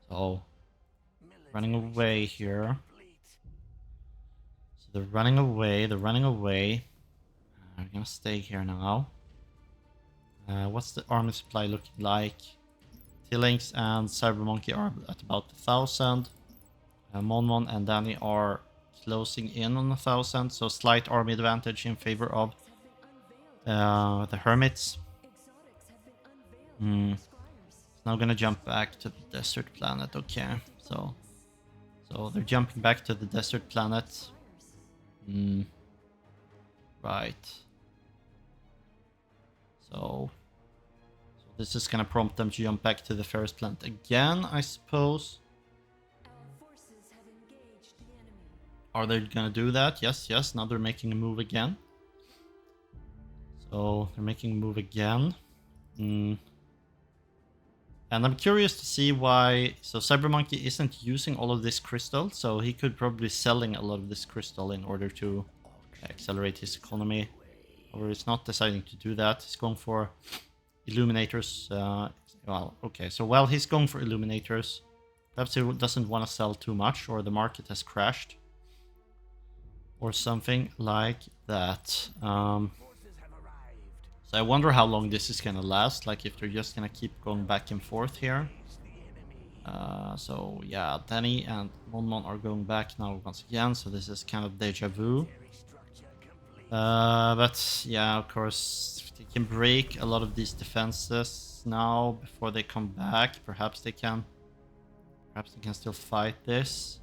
So, running away here. So they're running away. I'm gonna stay here now. What's the army supply looking like? Tillings and Cybermonkey are at about 1,000. Monmon and Danny are closing in on 1,000, so slight army advantage in favor of the Hermits. Now gonna jump back to the desert planet. Okay, so they're jumping back to the desert planet. Right. So this is gonna prompt them to jump back to the Ferris planet again, I suppose. Are they gonna do that? Yes. Now they're making a move again. So they're making a move again. And I'm curious to see why. So Cybermonkey isn't using all of this crystal, so he could probably be selling a lot of this crystal in order to accelerate his economy. Or he's not deciding to do that. He's going for Illuminators. Well, okay. So while he's going for Illuminators, perhaps he doesn't want to sell too much, or the market has crashed. Or something like that. So I wonder how long this is gonna last, like if they're just gonna keep going back and forth here. So yeah, Danny and Monmon are going back now once again, so this is kind of deja vu. But yeah, of course, if they can break a lot of these defenses now before they come back, perhaps they can still fight this.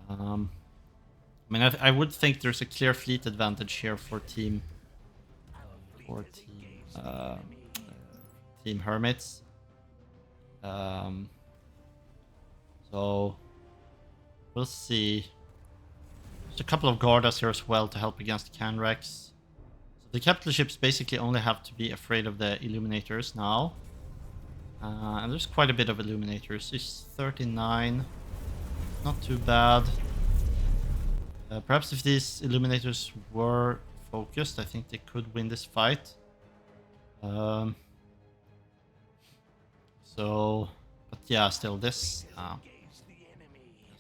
I mean, I would think there's a clear fleet advantage here for team for team team Hermits. So we'll see. There's a couple of Gardas here as well to help against Canrex. So the capital ships basically only have to be afraid of the Illuminators now. And there's quite a bit of Illuminators. There's 39. Not too bad. Perhaps if these Illuminators were focused, I think they could win this fight. So, but yeah, still this. So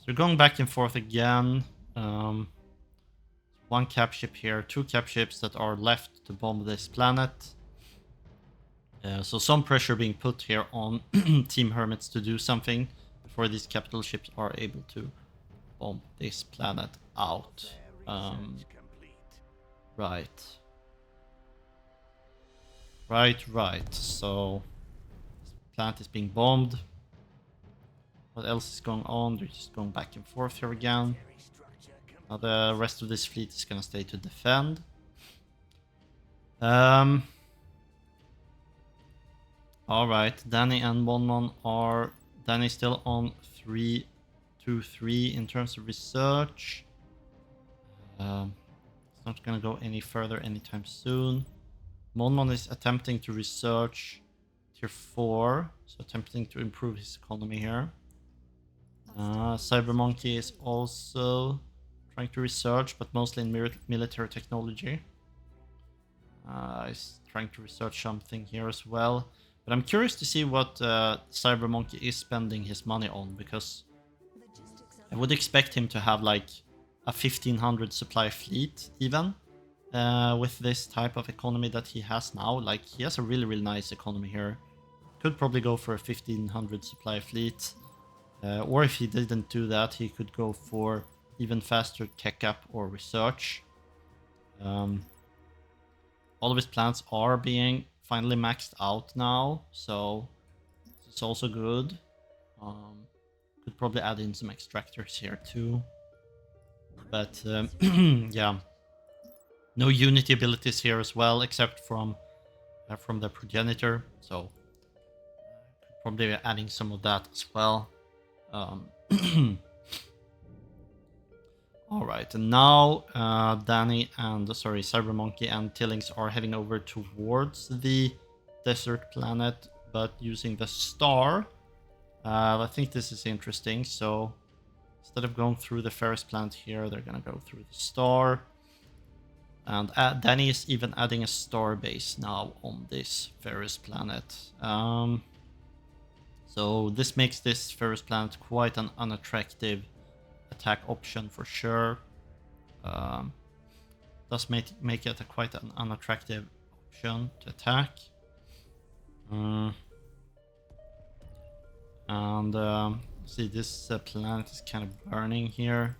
we're going back and forth again. One cap ship here, 2 cap ships that are left to bomb this planet. So some pressure being put here on Team Hermits to do something before these capital ships are able to bomb this planet out. Right. So this planet is being bombed. What else is going on? They're just going back and forth here again. Now the rest of this fleet is gonna stay to defend. Alright, Danny and Monmon are... Danny's still on 3-2-3 in terms of research. It's not gonna go any further anytime soon. Monmon is attempting to research tier 4, so attempting to improve his economy here. Cybermonkey is also trying to research, but mostly in military technology. He's trying to research something here as well. But I'm curious to see what Cybermonkey is spending his money on, because I would expect him to have like a 1500 supply fleet even with this type of economy that he has now. Like, he has a really nice economy here. Could probably go for a 1500 supply fleet. Or if he didn't do that, he could go for even faster tech up or research. All of his plans are being finally maxed out now, so it's also good. Could probably add in some extractors here too. But yeah, no unity abilities here as well, except from the progenitor. So probably adding some of that as well. Alright, and now Danny and, Cybermonkey and Tillings are heading over towards the desert planet, but using the star. I think this is interesting, so instead of going through the Ferris planet here, they're gonna go through the star. And Danny is even adding a star base now on this Ferris planet. So this makes this Ferris planet quite an unattractive attack option for sure. Does make it quite an unattractive option to attack. And see, this planet is kind of burning here.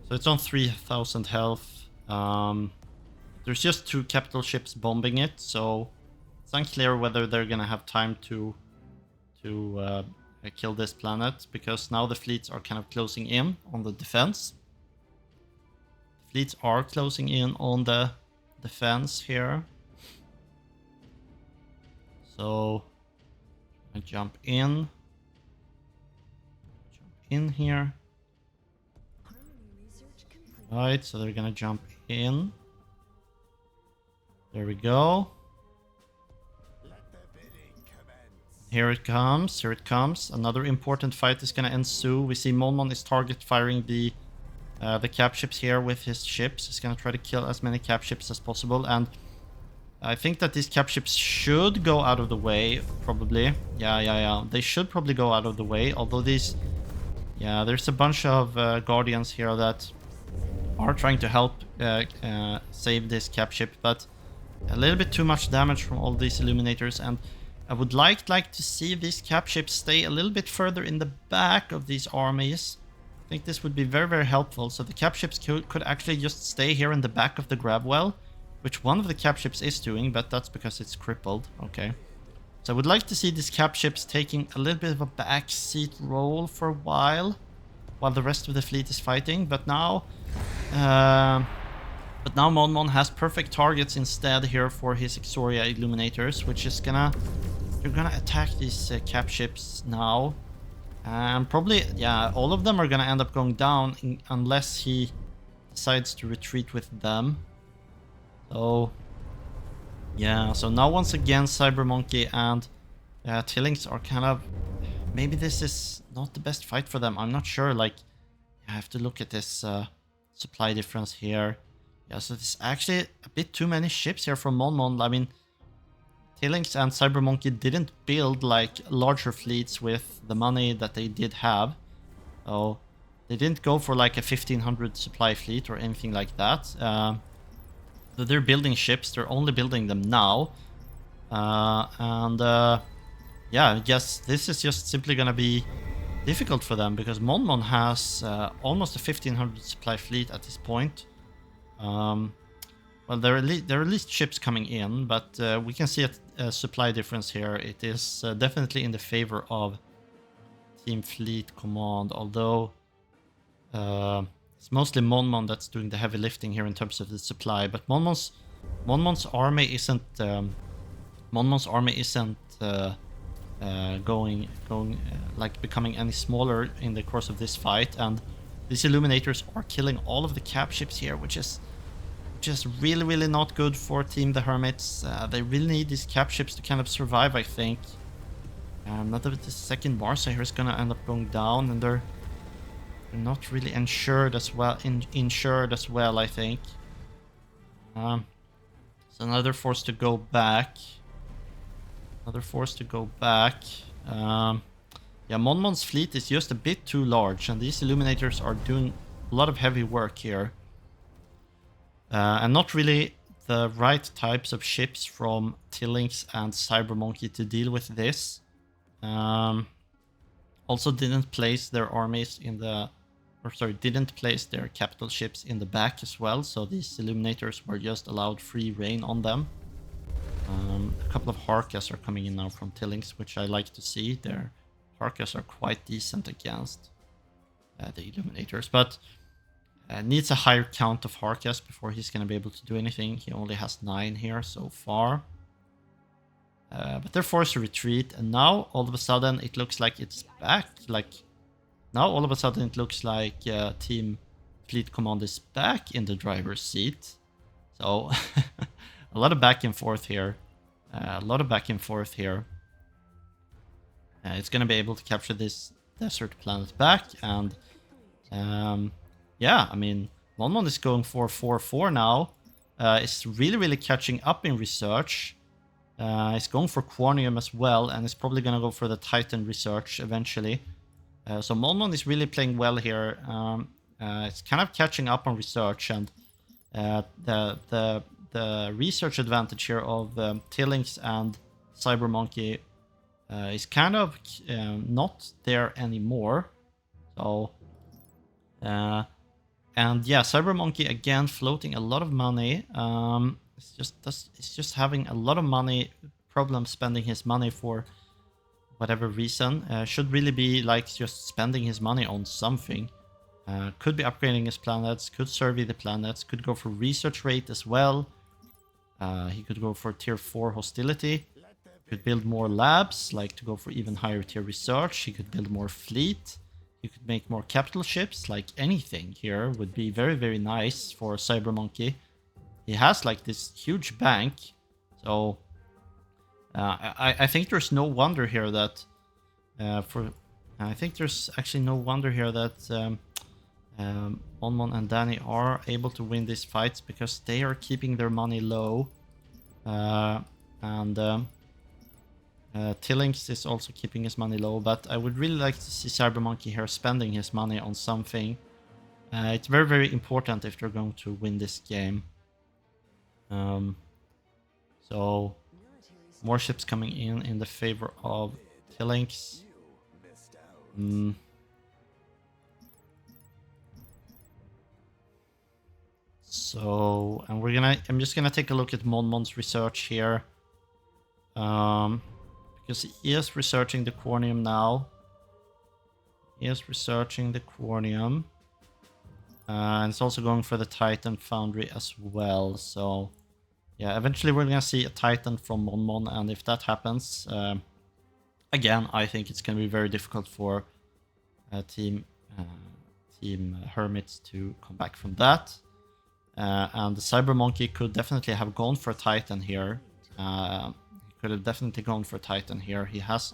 So it's on 3000 health. There's just 2 capital ships bombing it, so it's unclear whether they're gonna have time to kill this planet, because now the fleets are kind of closing in on the defense. The fleets are closing in on the defense here. So I jump in here. Right, so they're gonna jump in. There we go. Here it comes, here it comes. Another important fight is gonna ensue. We see Monmon is target firing the cap ships here with his ships. He's gonna try to kill as many cap ships as possible, and I think that these cap ships should go out of the way, probably. Yeah. They should probably go out of the way, although these... Yeah, there's a bunch of Guardians here that are trying to help save this cap ship, but a little bit too much damage from all these Illuminators, and I would like to see these cap ships stay a little bit further in the back of these armies. I think this would be very, very helpful. So the cap ships could actually just stay here in the back of the grab well, which one of the cap ships is doing, but that's because it's crippled. Okay. So I would like to see these cap ships taking a little bit of a backseat role for a while the rest of the fleet is fighting. But now Mon Mon has perfect targets instead here for his Exoria Illuminators, which is gonna... You're gonna attack these cap ships now. And probably, yeah, all of them are gonna end up going down unless he decides to retreat with them. So, yeah, so now once again Cyber Monkey and Tillings are kind of... Maybe this is not the best fight for them. I'm not sure. Like, I have to look at this supply difference here. Yeah, so there's actually a bit too many ships here from Mon Mon. I mean, Tillings and Cyber Monkey didn't build like larger fleets with the money that they did have. So they didn't go for like a 1500 supply fleet or anything like that. So they're building ships. They're only building them now. Yeah, I guess this is just simply gonna be difficult for them because Mon Mon has almost a 1500 supply fleet at this point. Well, there are at least ships coming in, but we can see a supply difference here. It is definitely in the favor of Team Fleet Command, although it's mostly Mon Mon that's doing the heavy lifting here in terms of the supply. But Mon Mon's army isn't like becoming any smaller in the course of this fight, and these Illuminators are killing all of the cap ships here, which is just really not good for Team the Hermits. They really need these cap ships to kind of survive, I think. Not that the second Barca here is gonna end up going down, and they're not really insured as well. I think. So another force to go back. Yeah, Mon Mon's fleet is just a bit too large, and these Illuminators are doing a lot of heavy work here. And not really the right types of ships from Tillings and Cyber Monkey to deal with this. Also didn't place their armies in the... didn't place their capital ships in the back as well, so these Illuminators were just allowed free reign on them. A couple of Harkas are coming in now from Tillings, which I like to see. Their Harkas are quite decent against the Illuminators, but needs a higher count of Harkas before he's going to be able to do anything. He only has 9 here so far. But they're forced to retreat, and now all of a sudden it looks like it's back. Now all of a sudden it looks like Team Fleet Command is back in the driver's seat. So a lot of back and forth here. It's going to be able to capture this desert planet back, and yeah, I mean, Mon Mon is going for 4-4 now. It's really catching up in research. It's going for Quornium as well, and it's probably going to go for the Titan research eventually. So Mon Mon is really playing well here. It's kind of catching up on research, and the research advantage here of Tillings and Cyber Monkey is kind of not there anymore. So, and yeah, Cyber Monkey again floating a lot of money. It's just having a lot of money problem spending his money for whatever reason. Should really be like just spending his money on something. Could be upgrading his planets, could survey the planets, could go for research rate as well. He could go for tier 4 hostility. Could build more labs, like to go for even higher tier research. He could build more fleet. He could make more capital ships. Like anything here would be very nice for Cyber Monkey. He has like this huge bank. So I think there's no wonder here that there's actually no wonder here that Mon Mon and Danny are able to win these fights, because they are keeping their money low, and Tillings is also keeping his money low. But I would really like to see Cyber Monkey here spending his money on something. It's very important if they're going to win this game. So More ships coming in the favor of Tillings. So, and I'm just gonna take a look at Monmon's research here. Because he is researching the Cornium now. He is researching the Cornium. And it's also going for the Titan Foundry as well. So, yeah, eventually we're gonna see a Titan from Monmon, and if that happens, again, I think it's gonna be very difficult for Team Hermits to come back from that. And the Cyber Monkey could definitely have gone for a Titan here. He could have definitely gone for a Titan here. He has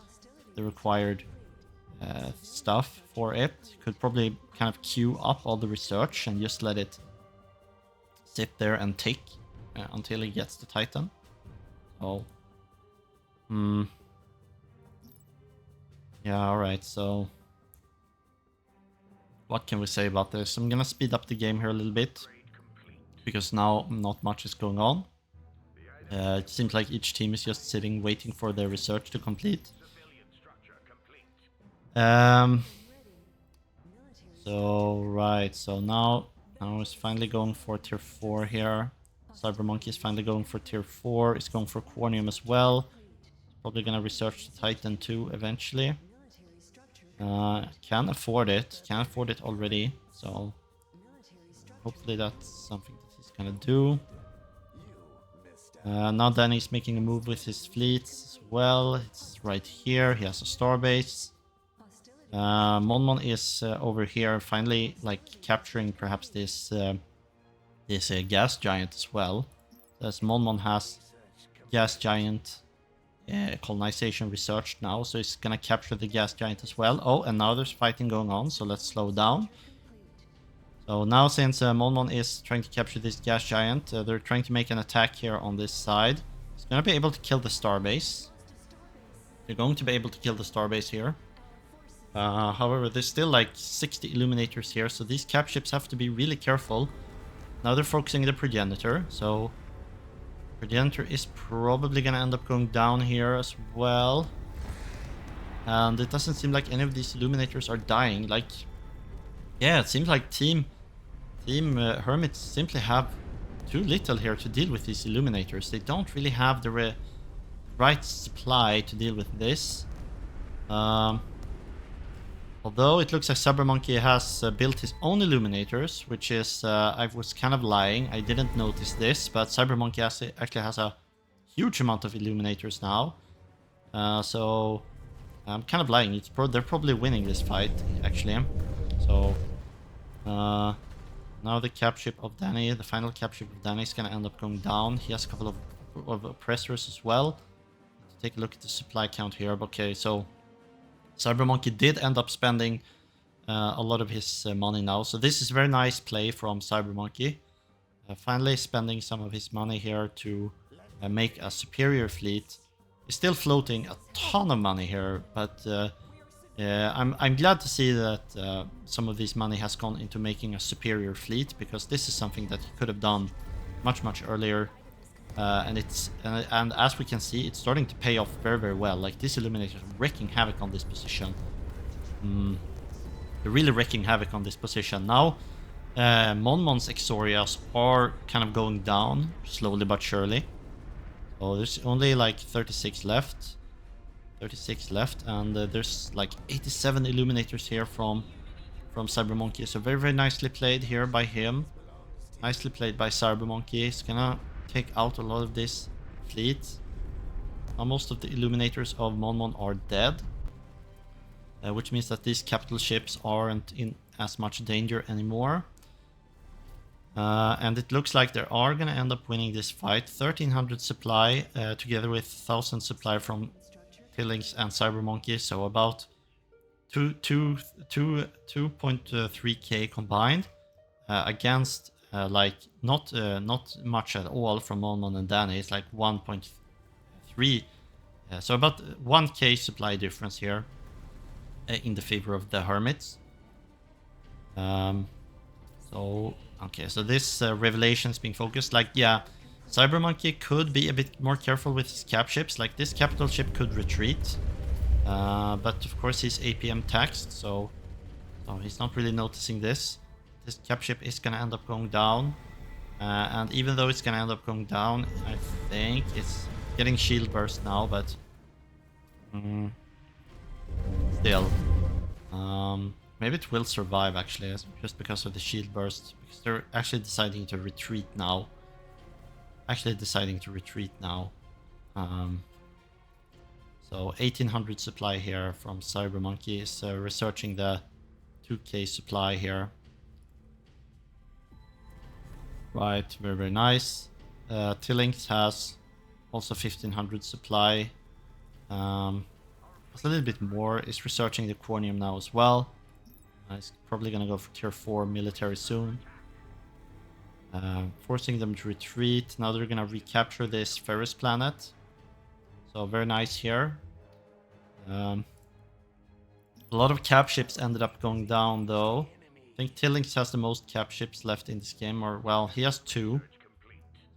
the required stuff for it. He could probably kind of queue up all the research and just let it sit there and tick until he gets the Titan. So, yeah, alright, so what can we say about this? I'm gonna speed up the game here a little bit, because now not much is going on. It seems like each team is just sitting waiting for their research to complete. So, right, so now it's finally going for tier 4 here. Cyber Monkey is finally going for tier 4. It's going for Cornium as well. Probably gonna research the Titan too eventually. Can afford it. Can afford it already. So hopefully that's something that he's gonna do. Now Danny's making a move with his fleets as well. It's right here. He has a starbase. Monmon is over here, finally like capturing perhaps this gas giant as well. As Monmon has gas giant colonization researched now, so he's gonna capture the gas giant as well. Oh, and now there's fighting going on, so let's slow down. So now since Monmon is trying to capture this gas giant, they're trying to make an attack here on this side. He's gonna be able to kill the starbase. They're going to be able to kill the starbase here. However, there's still like 60 illuminators here, so these cap ships have to be really careful. Now they're focusing the progenitor, so progenitor is probably gonna end up going down here as well. And it doesn't seem like any of these illuminators are dying. Like, yeah, it seems like Team Hermits simply have too little here to deal with these illuminators. They don't really have the right supply to deal with this. Although it looks like Cyber Monkey has built his own illuminators, which is, I was kind of lying, I didn't notice this, but Cyber Monkey actually has a huge amount of illuminators now. So I'm kind of lying, they're probably winning this fight, actually. So now the cap ship of Danny, the final cap ship of Danny is going to end up going down. He has a couple of oppressors as well. Take a look at the supply count here. Okay, so Cyber Monkey did end up spending a lot of his money now. So this is a very nice play from Cyber Monkey. Finally spending some of his money here to make a superior fleet. He's still floating a ton of money here, but I'm glad to see that some of this money has gone into making a superior fleet, because this is something that he could have done much earlier. And as we can see, it's starting to pay off very well. Like, this illuminator is wreaking havoc on this position. They're really wreaking havoc on this position. Now, Monmon's Exorias are kind of going down, slowly but surely. So there's only like 36 left. 36 left, and there's like 87 illuminators here from Cyber Monkey. So very nicely played here by him. Nicely played by Cyber Monkey. He's gonna take out a lot of this fleet. Now most of the illuminators of Monmon are dead, which means that these capital ships aren't in as much danger anymore. And it looks like they are gonna end up winning this fight. 1300 supply together with 1000 supply from Tillings and Cyber Monkey, so about 2.3k combined against like not much at all from Monmon and Danny. It's like 1.3, so about 1k supply difference here in the favor of the Hermits. So okay, so this revelation is being focused. Like, yeah, Cybermonkey could be a bit more careful with his cap ships. Like this capital ship could retreat. But of course he's APM taxed, so he's not really noticing this. This cap ship is gonna end up going down. And even though it's gonna end up going down, I think it's getting shield burst now, but still. Maybe it will survive actually, just because of the shield burst. Because they're actually deciding to retreat now. So 1800 supply here from Cybermonkey is researching the 2k supply here. Right, very, very nice. Tillings has also 1500 supply. It's a little bit more. Is researching the Cornium now as well. He's probably gonna go for tier 4 military soon. Forcing them to retreat. Now they're gonna recapture this Ferris planet. So very nice here. A lot of cap ships ended up going down though. I think Tillings has the most cap ships left in this game, or well, he has 2.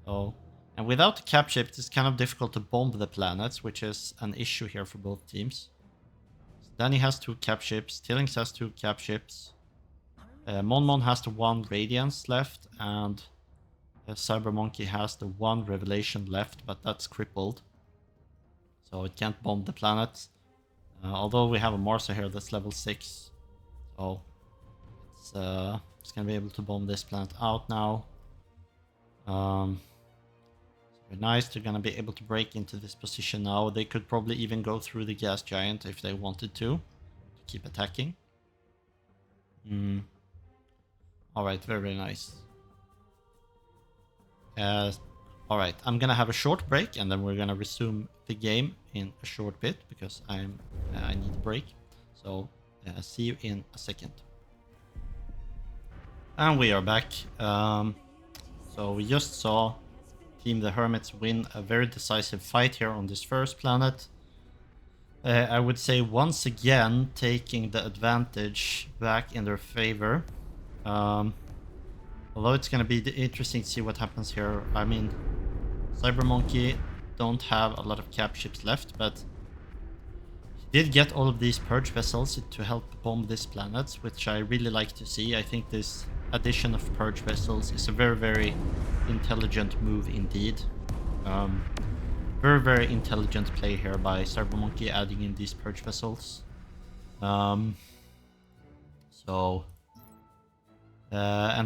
So, and without the cap ships, it's kind of difficult to bomb the planets, which is an issue here for both teams. So Danny has 2 cap ships, Tillings has 2 cap ships. Mon has the 1 Radiance left, and Cybermonkey has the 1 Revelation left, but that's crippled. So it can't bomb the planets. Although we have a Marsa here that's level 6. So it's gonna be able to bomb this planet out now. Very nice, they're gonna be able to break into this position now. They could probably even go through the gas giant if they wanted to keep attacking. Alright, very, very nice. Alright, I'm gonna have a short break and then we're gonna resume the game in a short bit because I need a break. So see you in a second. And we are back. So we just saw Team the Hermits win a very decisive fight here on this first planet. I would say once again taking the advantage back in their favor. Although it's gonna be interesting to see what happens here. I mean, Cybermonkey don't have a lot of cap ships left, but he did get all of these purge vessels to help bomb this planet, which I really like to see. I think this addition of purge vessels is a very, very intelligent move indeed. Very, very intelligent play here by Cybermonkey adding in these purge vessels. And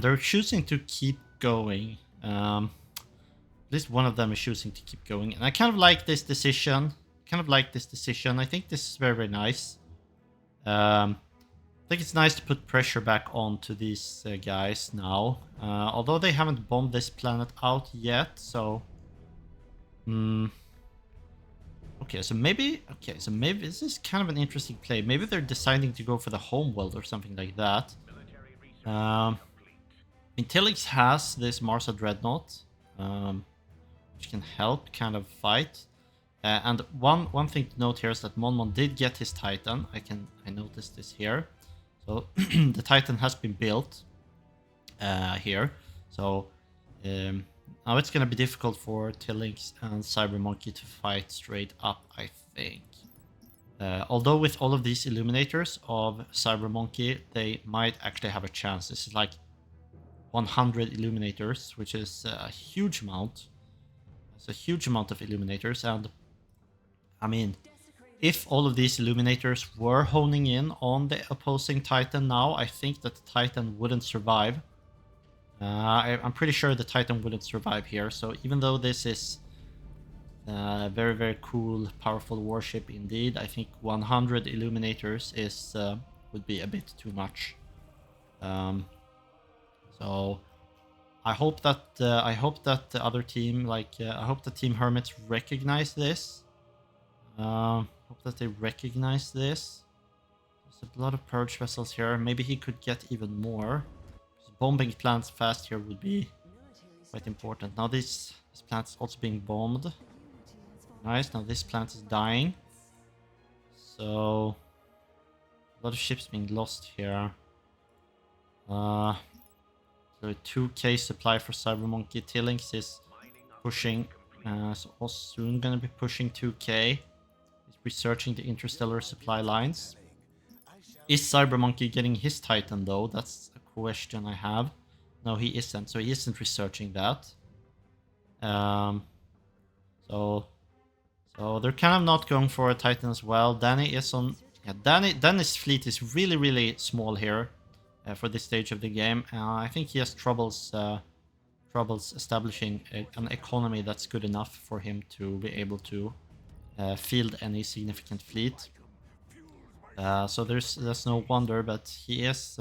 they're choosing to keep going. At least one of them is choosing to keep going. And I kind of like this decision. I think this is very, very nice. I think it's nice to put pressure back onto these guys now. Although they haven't bombed this planet out yet, so... Okay, so maybe this is kind of an interesting play. Maybe they're deciding to go for the homeworld or something like that. Intelix has this Marsa Dreadnought, which can help kind of fight. And one thing to note here is that Mon did get his Titan. I noticed this here. So the Titan has been built here. So now it's gonna be difficult for Tillings and Cybermonkey to fight straight up, I think. Although with all of these Illuminators of Cybermonkey, they might actually have a chance. This is like 100 Illuminators, which is a huge amount. It's a huge amount of Illuminators, and I mean, if all of these Illuminators were honing in on the opposing Titan now, I think that the Titan wouldn't survive. I'm pretty sure the Titan wouldn't survive here, so even though this is a very, very cool, powerful warship indeed, I think 100 Illuminators is would be a bit too much. So I hope that the other team, I hope the Team Hermits recognize this. Hope that they recognize this. There's a lot of purge vessels here. Maybe he could get even more. Bombing plants fast here would be quite important. Now this plant is also being bombed. Nice. Now this plant is dying. So a lot of ships being lost here. So 2k supply for Cybermonkey. Tillings is pushing. So also soon gonna be pushing 2K. He's researching the interstellar supply lines. Is Cybermonkey getting his Titan though? That's a question I have. No, he isn't. So he isn't researching that. So they're kind of not going for a Titan as well. Danny is on. Yeah, Danny's fleet is really small here for this stage of the game. I think he has troubles establishing an economy that's good enough for him to be able to field any significant fleet. So that's no wonder, but he has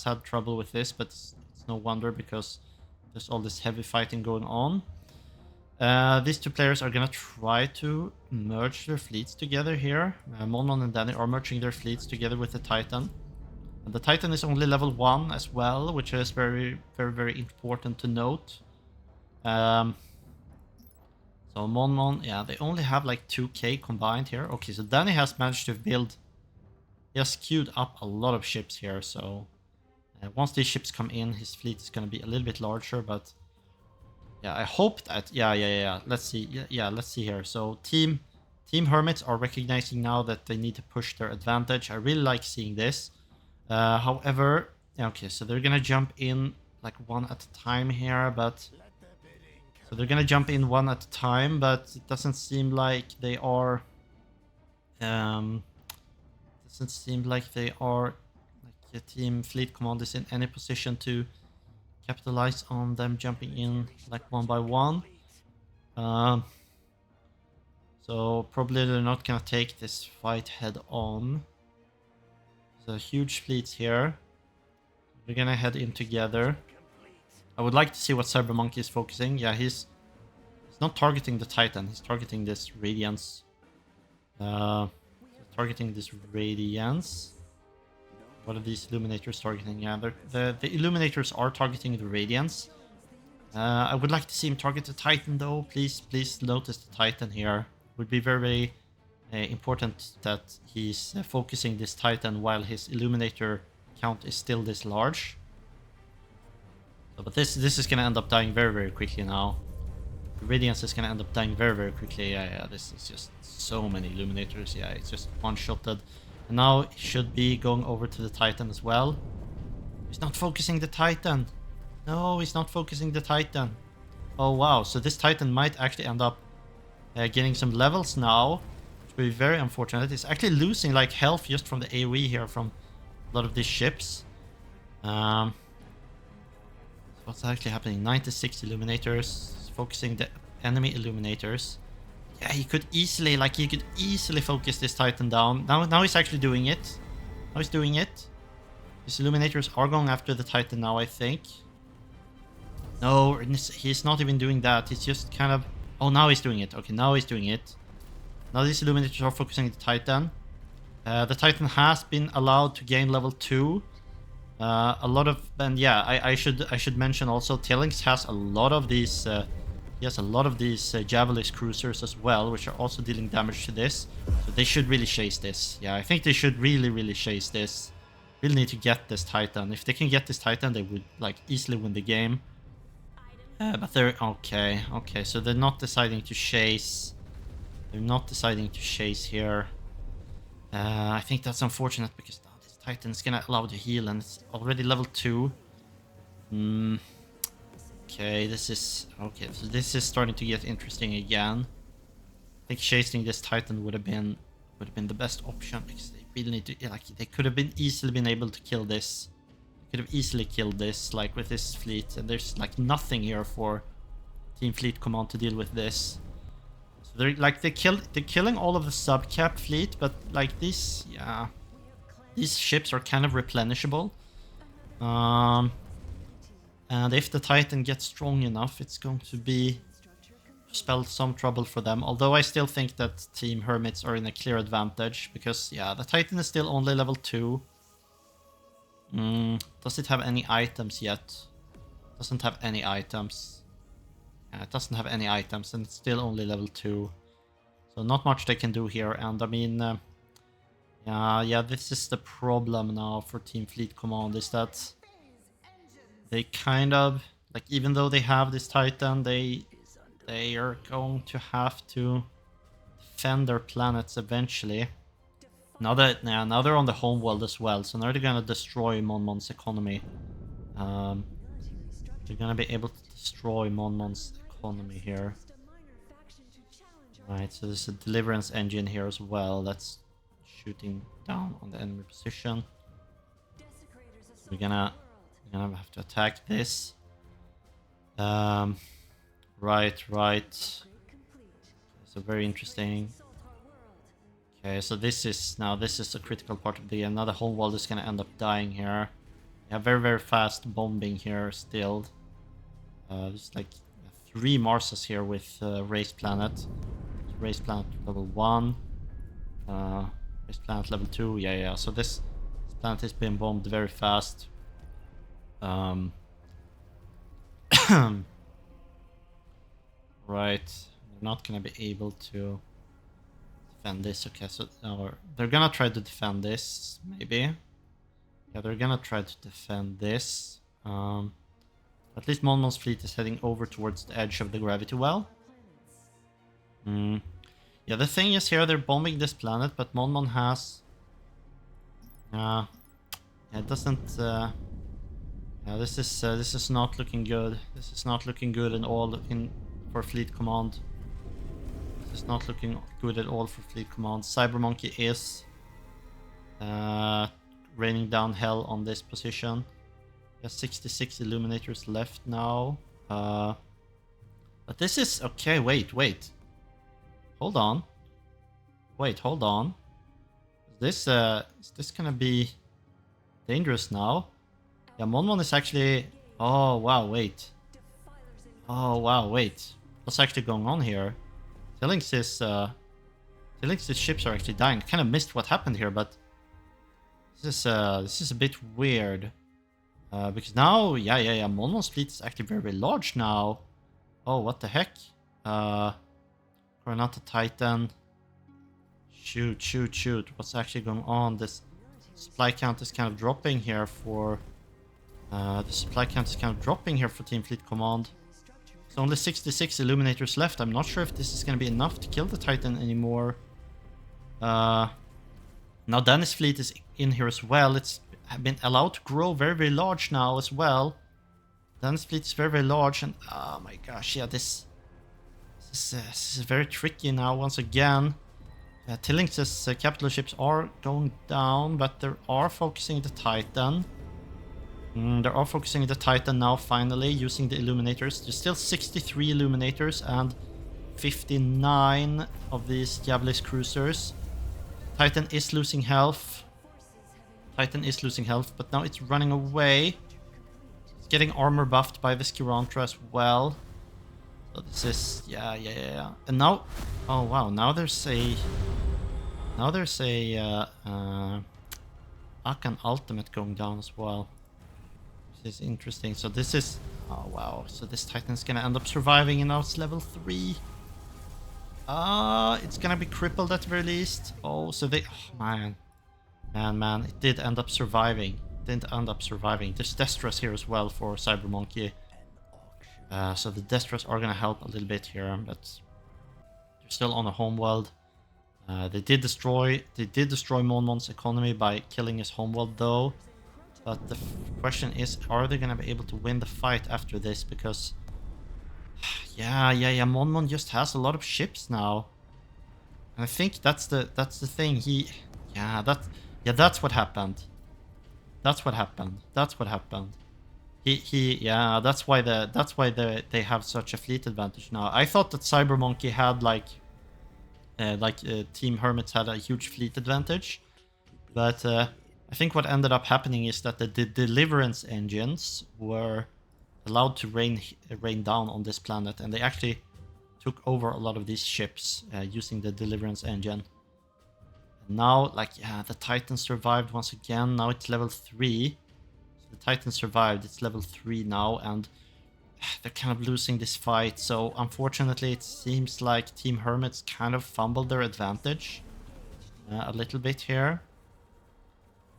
had trouble with this, but it's no wonder because there's all this heavy fighting going on. These two players are gonna try to merge their fleets together here. Monmon and Danny are merging their fleets together with the Titan. And the Titan is only level 1 as well, which is very important to note. So Monmon, yeah, they only have like 2k combined here. Okay, so Danny has managed to build... He has queued up a lot of ships here, so... once these ships come in, his fleet is gonna be a little bit larger, but... Yeah, I hope that... Yeah. Let's see. Yeah, let's see here. So Team Hermits are recognizing now that they need to push their advantage. I really like seeing this. However... Okay, so they're gonna jump in like one at a time here, but... So they're gonna jump in one at a time, but it doesn't seem like they are... doesn't seem like they are... Like the Team Fleet Command is in any position to capitalize on them jumping in like one by one. So probably they're not gonna take this fight head on. There's a huge fleet here. We're gonna head in together. I would like to see what Cybermonkey is focusing. Yeah, he's not targeting the Titan. He's targeting this Radiance. Targeting this Radiance. What are these Illuminators targeting? Yeah, the Illuminators are targeting the Radiance. I would like to see him target the Titan though. Please notice the Titan here. It would be very important that he's focusing this Titan while his Illuminator count is still this large. But this is gonna end up dying very quickly now. The Radiance is gonna end up dying very quickly. Yeah, this is just so many Illuminators. Yeah, it's just one-shotted. And now he should be going over to the Titan as well. He's not focusing the Titan. No, he's not focusing the Titan. Oh wow, so this Titan might actually end up getting some levels now, which would be very unfortunate. It's actually losing like health just from the AoE here from a lot of these ships. What's actually happening? 96 Illuminators focusing the enemy Illuminators. Yeah, he could easily focus this Titan down. Now he's actually doing it. Now he's doing it. His Illuminators are going after the Titan now, I think. No, he's not even doing that. He's just kind of... Oh, now he's doing it. Okay, now he's doing it. Now these Illuminators are focusing the Titan. The Titan has been allowed to gain level 2. A lot of... And yeah, I should mention also, Tillings has a lot of these... he has a lot of these Javelin cruisers as well, which are also dealing damage to this. So they should really chase this. Yeah, I think they should really chase this. Really need to get this Titan. If they can get this Titan, they would like easily win the game. But they're... Okay, so they're not deciding to chase. They're not deciding to chase here. I think that's unfortunate because now this Titan is gonna allow to heal and it's already level 2. Okay, this is... Okay, so this is starting to get interesting again. I think chasing this Titan would have been the best option because they really need to... Like, they could have easily been able to kill this. Could have easily killed this, like, with this fleet. And there's, like, nothing here for Team Fleet Command to deal with this. So they're, like, they're killing all of the sub-cap fleet, but, like, these... Yeah... These ships are kind of replenishable. And if the Titan gets strong enough, it's going to spell some trouble for them. Although I still think that Team Hermits are in a clear advantage. Because, yeah, the Titan is still only level 2. Does it have any items yet? Doesn't have any items. Yeah, it doesn't have any items and it's still only level 2. So not much they can do here. And I mean, yeah, this is the problem now for Team Fleet Command, is that they kind of, like, even though they have this Titan, they they are going to have to defend their planets eventually. Now they're on the home world as well, so now they're gonna destroy Monmon's economy. They're gonna be able to destroy Monmon's economy here. Right, so there's a deliverance engine here as well that's shooting down on the enemy position. We're gonna have to attack this. Right. So very interesting. Okay, so this is a critical part of the game. Now the whole world is gonna end up dying here. Yeah, very fast bombing here still. There's like 3 Marses here with race planet. Race planet level 1. Race planet level 2. Yeah. So this planet is being bombed very fast. Right, they're not gonna be able to defend this. Okay, so they're gonna try to defend this, maybe. Yeah, they're gonna try to defend this. At least Monmon's fleet is heading over towards the edge of the gravity well. Yeah, the thing is here, they're bombing this planet, but Monmon has... it doesn't... yeah, this is not looking good. This is not looking good at all for Fleet Command. This is not looking good at all for Fleet Command. Cybermonkey is raining down hell on this position. He has 66 Illuminators left now. But this is... Okay, wait. Hold on. Wait, hold on. Is this gonna be dangerous now? Yeah, Monmon is actually... Oh, wow, wait. What's actually going on here? Tillings's ships are actually dying. I kind of missed what happened here, but... This is a bit weird. Because now... Yeah, Monmon's fleet is actually very large now. Oh, what the heck? Coronata Titan. Shoot. What's actually going on? This supply count is kind of dropping here for... the supply count is kind of dropping here for Team Fleet Command. There's only 66 Illuminators left. I'm not sure if this is going to be enough to kill the Titan anymore. Now Dennis fleet is in here as well. It's been allowed to grow very large now as well. Dennis fleet is very large, and oh my gosh, yeah, this is very tricky now once again. Tillings's capital ships are going down, but they are focusing the Titan. They are focusing the Titan now, finally, using the Illuminators. There's still 63 Illuminators and 59 of these Diabolist cruisers. Titan is losing health. But now it's running away. It's getting armor buffed by the Skirantra as well. So this is... Yeah. And now... Oh, wow. Now there's a Akan Ultimate going down as well. This is interesting. So this is... Oh, wow. So this Titan's gonna end up surviving, and now it's level 3. It's gonna be crippled at the very least. Oh, so they... Oh, man. It did end up surviving. There's Destras here as well for Cybermonkey. So the Destras are gonna help a little bit here, but they're still on a homeworld. They did destroy Monmon's economy by killing his homeworld though. But the question is, are they gonna be able to win the fight after this? Because yeah, Monmon just has a lot of ships now. And I think that's the thing. That's what happened. That's what happened. That's why they have such a fleet advantage now. I thought that Cybermonkey had Team Hermits had a huge fleet advantage, but I think what ended up happening is that the deliverance engines were allowed to rain down on this planet, and they actually took over a lot of these ships using the deliverance engine. And now, the Titan survived once again. Now it's level 3. So the Titan survived. It's level 3 now, and they're kind of losing this fight. So unfortunately, it seems like Team Hermits kind of fumbled their advantage a little bit here.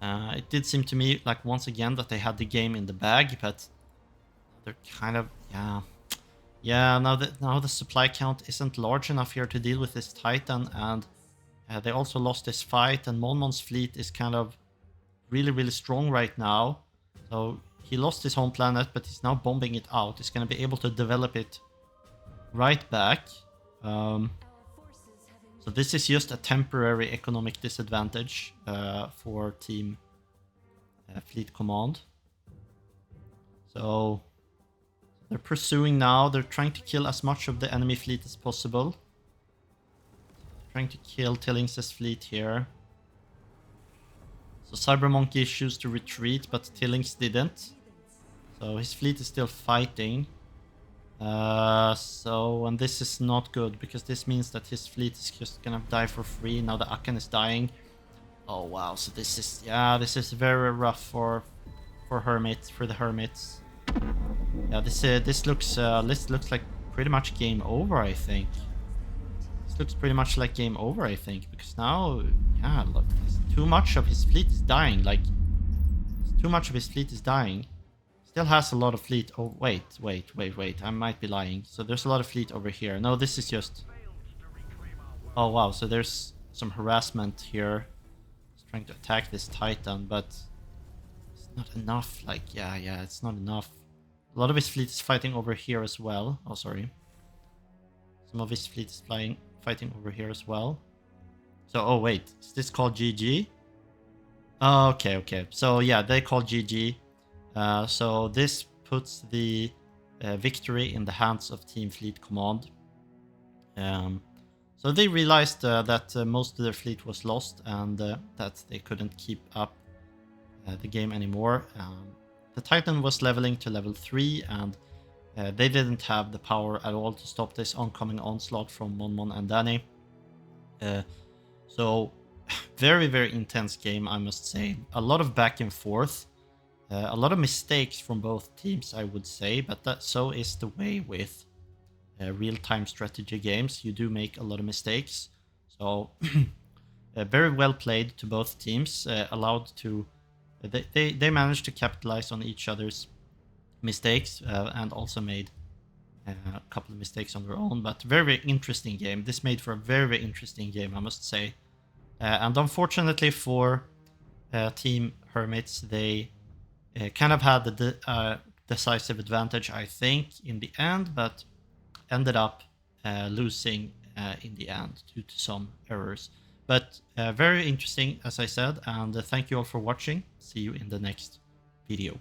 It did seem to me once again that they had the game in the bag, but they're kind of, Yeah, now the supply count isn't large enough here to deal with this Titan, and they also lost this fight, and Monmon's fleet is kind of really strong right now. So he lost his home planet, but he's now bombing it out. He's going to be able to develop it right back. So this is just a temporary economic disadvantage for Team Fleet Command. So they're pursuing now. They're trying to kill as much of the enemy fleet as possible. Trying to kill Tillings' fleet here. So Cybermonkey chose to retreat, but Tillings didn't. So his fleet is still fighting. And this is not good, because this means that his fleet is just gonna die for free. Now the Akan is dying. Oh wow, so this is very rough for Hermits, for the Hermits. Yeah, this looks like pretty much game over, I think. This looks pretty much like game over, I think, because now, yeah, look, too much of his fleet is dying. Like, too much of his fleet is dying. Still has a lot of fleet. Oh, wait. I might be lying. So there's a lot of fleet over here. No, this is just... Oh, wow. So there's some harassment here. He's trying to attack this Titan, but it's not enough. Like, yeah, it's not enough. A lot of his fleet is fighting over here as well. Oh, sorry. Some of his fleet is fighting over here as well. So, oh, wait. Is this called GG? Oh, okay. So, yeah, they call GG. So this puts the victory in the hands of Team Fleet Command. So they realized that most of their fleet was lost, and that they couldn't keep up the game anymore. The Titan was leveling to level 3, and they didn't have the power at all to stop this oncoming onslaught from Monmon and Danny. So very intense game, I must say. A lot of back and forth. A lot of mistakes from both teams, I would say, but so is the way with real-time strategy games. You do make a lot of mistakes. So very well played to both teams. They managed to capitalize on each other's mistakes and also made a couple of mistakes on their own. But very interesting game. This made for a very interesting game, I must say. And unfortunately for Team Hermits, they kind of had the decisive advantage, I think, in the end, but ended up losing in the end due to some errors. But very interesting, as I said, and thank you all for watching. See you in the next video.